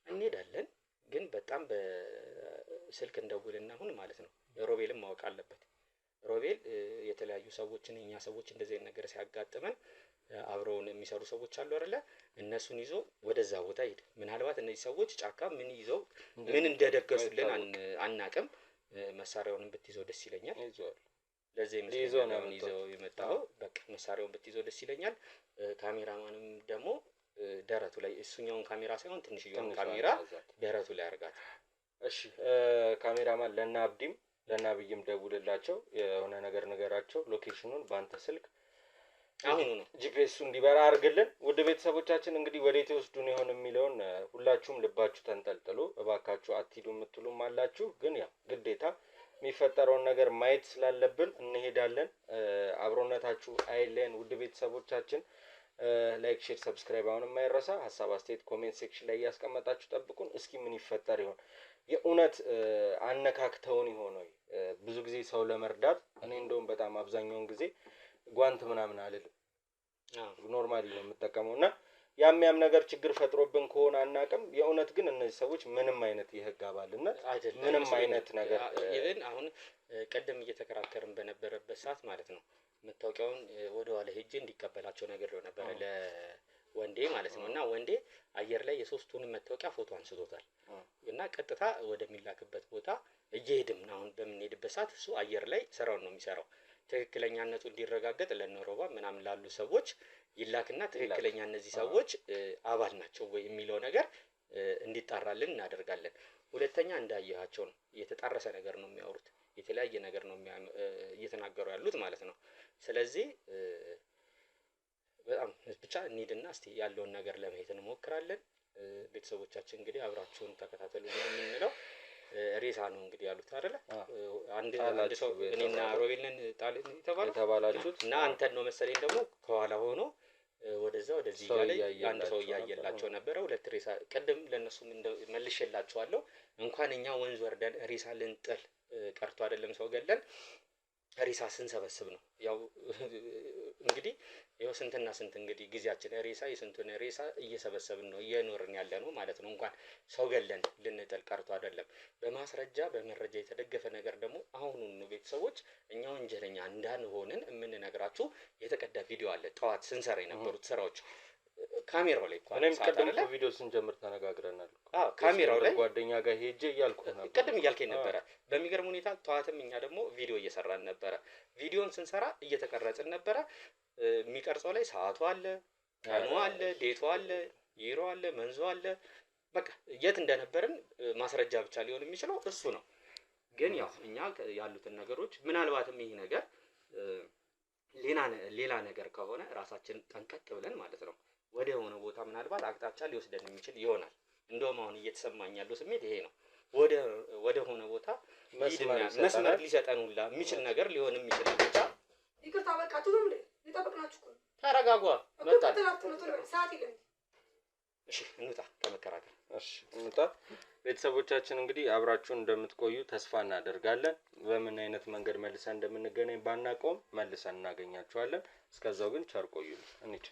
እንሄዳለን፣ ግን በጣም በስልክ እንደውልና አሁን ማለት ነው ሮቤልም ማወቅ አለበት። ሮቤል የተለያዩ ሰዎችን እኛ ሰዎች እንደዚህ አይነት ነገር ሲያጋጥመን አብረውን የሚሰሩ ሰዎች አሉ አይደለ? እነሱን ይዞ ወደዛ ቦታ ሄደ። ምናልባት እነዚህ ሰዎች ጫካ ምን ይዘው ምን እንደደገሱልን አናቅም። መሳሪያውንም ብትይዘው ደስ ይለኛል። ለዚህ ነው ይዘው የመጣው። በቃ መሳሪያውን ብትይዘው ደስ ይለኛል። ካሜራማንም ደግሞ ደረቱ ላይ እሱኛውን ካሜራ ሳይሆን ትንሽዬውን ካሜራ ደረቱ ላይ አርጋት። እሺ ካሜራማን ለናብይም ደውልላቸው፣ የሆነ ነገር ነገራቸው። ሎኬሽኑን በአንተ ስልክ አሁን ነው ጂፒኤሱ እንዲበራ አድርግልን። ውድ ቤተሰቦቻችን እንግዲህ ወዴት ይወስዱን ይሆን የሚለውን ሁላችሁም ልባችሁ ተንጠልጥሉ። እባካችሁ አትሂዱ የምትሉም አላችሁ፣ ግን ያው ግዴታ የሚፈጠረውን ነገር ማየት ስላለብን እንሄዳለን። አብሮነታችሁ አይለየን። ውድ ቤተሰቦቻችን ላይክ፣ ሼር፣ ሰብስክራይብ አሁን የማይረሳ። ሀሳብ አስተያየት ኮሜንት ሴክሽን ላይ እያስቀመጣችሁ ጠብቁን። እስኪ ምን ይፈጠር ይሆን? የእውነት አነካክተውን ይሆን ወይ? ብዙ ጊዜ ሰው ለመርዳት እኔ እንደውም በጣም አብዛኛውን ጊዜ ጓንት ምናምን አልልም፣ ኖርማሊ ነው የምጠቀመው እና ያም ነገር ችግር ፈጥሮብን ከሆነ አናቅም። የእውነት ግን እነዚህ ሰዎች ምንም አይነት የህግ አባልነት ምንም አይነት ነገር ኢቭን አሁን ቀደም እየተከራከርን በነበረበት ሰዓት ማለት ነው መታወቂያውን ወደ ኋላ ሄጄ እንዲቀበላቸው ነገር ነው ነበር ለወንዴ ማለት ነው። እና ወንዴ አየር ላይ የሶስቱንም መታወቂያ ፎቶ አንስቶታል እና ቀጥታ ወደሚላክበት ቦታ እየሄድን አሁን በምንሄድበት ሰዓት እሱ አየር ላይ ስራውን ነው የሚሰራው። ትክክለኛነቱ እንዲረጋገጥ ለነሮባ ምናምን ላሉ ሰዎች ይላክና ትክክለኛ እነዚህ ሰዎች አባል ናቸው ወይ የሚለው ነገር እንዲጣራልን እናደርጋለን። ሁለተኛ እንዳያያቸው ነው የተጣረሰ ነገር ነው የሚያወሩት፣ የተለያየ ነገር ነው እየተናገሩ ያሉት ማለት ነው። ስለዚህ በጣም ብቻ እንሂድና እስቲ ያለውን ነገር ለማየት እንሞክራለን። ቤተሰቦቻችን እንግዲህ አብራችሁን ተከታተሉ ነው የምንለው። ሬሳ ነው እንግዲህ ያሉት አይደለ? አንድ ሰው እኔና ሮቤልን የተባላችሁት እና አንተን ነው መሰለኝ ደግሞ ከኋላ ሆኖ ወደዛ ወደዚህ ላይ አንድ ሰው እያየላቸው ነበረ። ሁለት ሬሳ ቅድም ለነሱም መልሼላቸዋለሁ። እንኳን እኛ ወንዝ ወርደን ሬሳ ልንጥል ቀርቶ አይደለም ሰው ገለን ሬሳ ስንሰበስብ ነው። ያው እንግዲህ ያው ስንትና ስንት እንግዲህ ጊዜያችን ሬሳ የስንቱን ሬሳ እየሰበሰብን ነው እየኖርን ያለ ነው ማለት ነው። እንኳን ሰው ገለን ልንጥል ቀርቶ አይደለም። በማስረጃ በመረጃ የተደገፈ ነገር ደግሞ አሁኑን ነው ቤተሰቦች እኛ ወንጀለኛ እንዳንሆንን የምንነግራችሁ የተቀዳ ቪዲዮ አለ። ጠዋት ስንሰራ የነበሩት ስራዎች ካሜራው ላይ እኔም ቀደም ቪዲዮ ስንጀምር ተነጋግረናል። ካሜራው ላይ ጓደኛ ጋር ሄጄ እያልኩ ነበር፣ ቀደም እያልከኝ ነበረ። በሚገርም ሁኔታ ጠዋትም እኛ ደግሞ ቪዲዮ እየሰራን ነበረ። ቪዲዮን ስንሰራ እየተቀረጽን ነበረ። የሚቀርጸው ላይ ሰዓቱ አለ፣ ቀኑ አለ፣ ዴቱ አለ፣ ይሮ አለ፣ መንዞ አለ። በቃ የት እንደነበርን ማስረጃ ብቻ ሊሆን የሚችለው እሱ ነው። ግን ያው እኛ ያሉትን ነገሮች ምናልባትም ይሄ ነገር ሌላ ነገር ከሆነ ራሳችን ጠንቀቅ ብለን ማለት ነው ወደ ሆነ ቦታ ምናልባት አቅጣጫ ሊወስደን የሚችል ይሆናል። እንደውም አሁን እየተሰማኝ ያለው ስሜት ይሄ ነው። ወደ ሆነ ቦታ መስመር ሊሰጠን ሁላ የሚችል ነገር ሊሆን የሚችል ብቻ። ይቅርታ በቃ ቱም እንደ ሊጠብቅናችሁ እኮ ተረጋጓ። መጣ ሰዓት የለም። እሺ እንውጣ ከመከራከር። እሺ እንውጣ። ቤተሰቦቻችን እንግዲህ አብራችሁን እንደምትቆዩ ተስፋ እናደርጋለን። በምን አይነት መንገድ መልሰን እንደምንገናኝ ባናውቀውም መልሰን እናገኛችኋለን። እስከዛው ግን ቸር ቆዩልን። እንሂድ።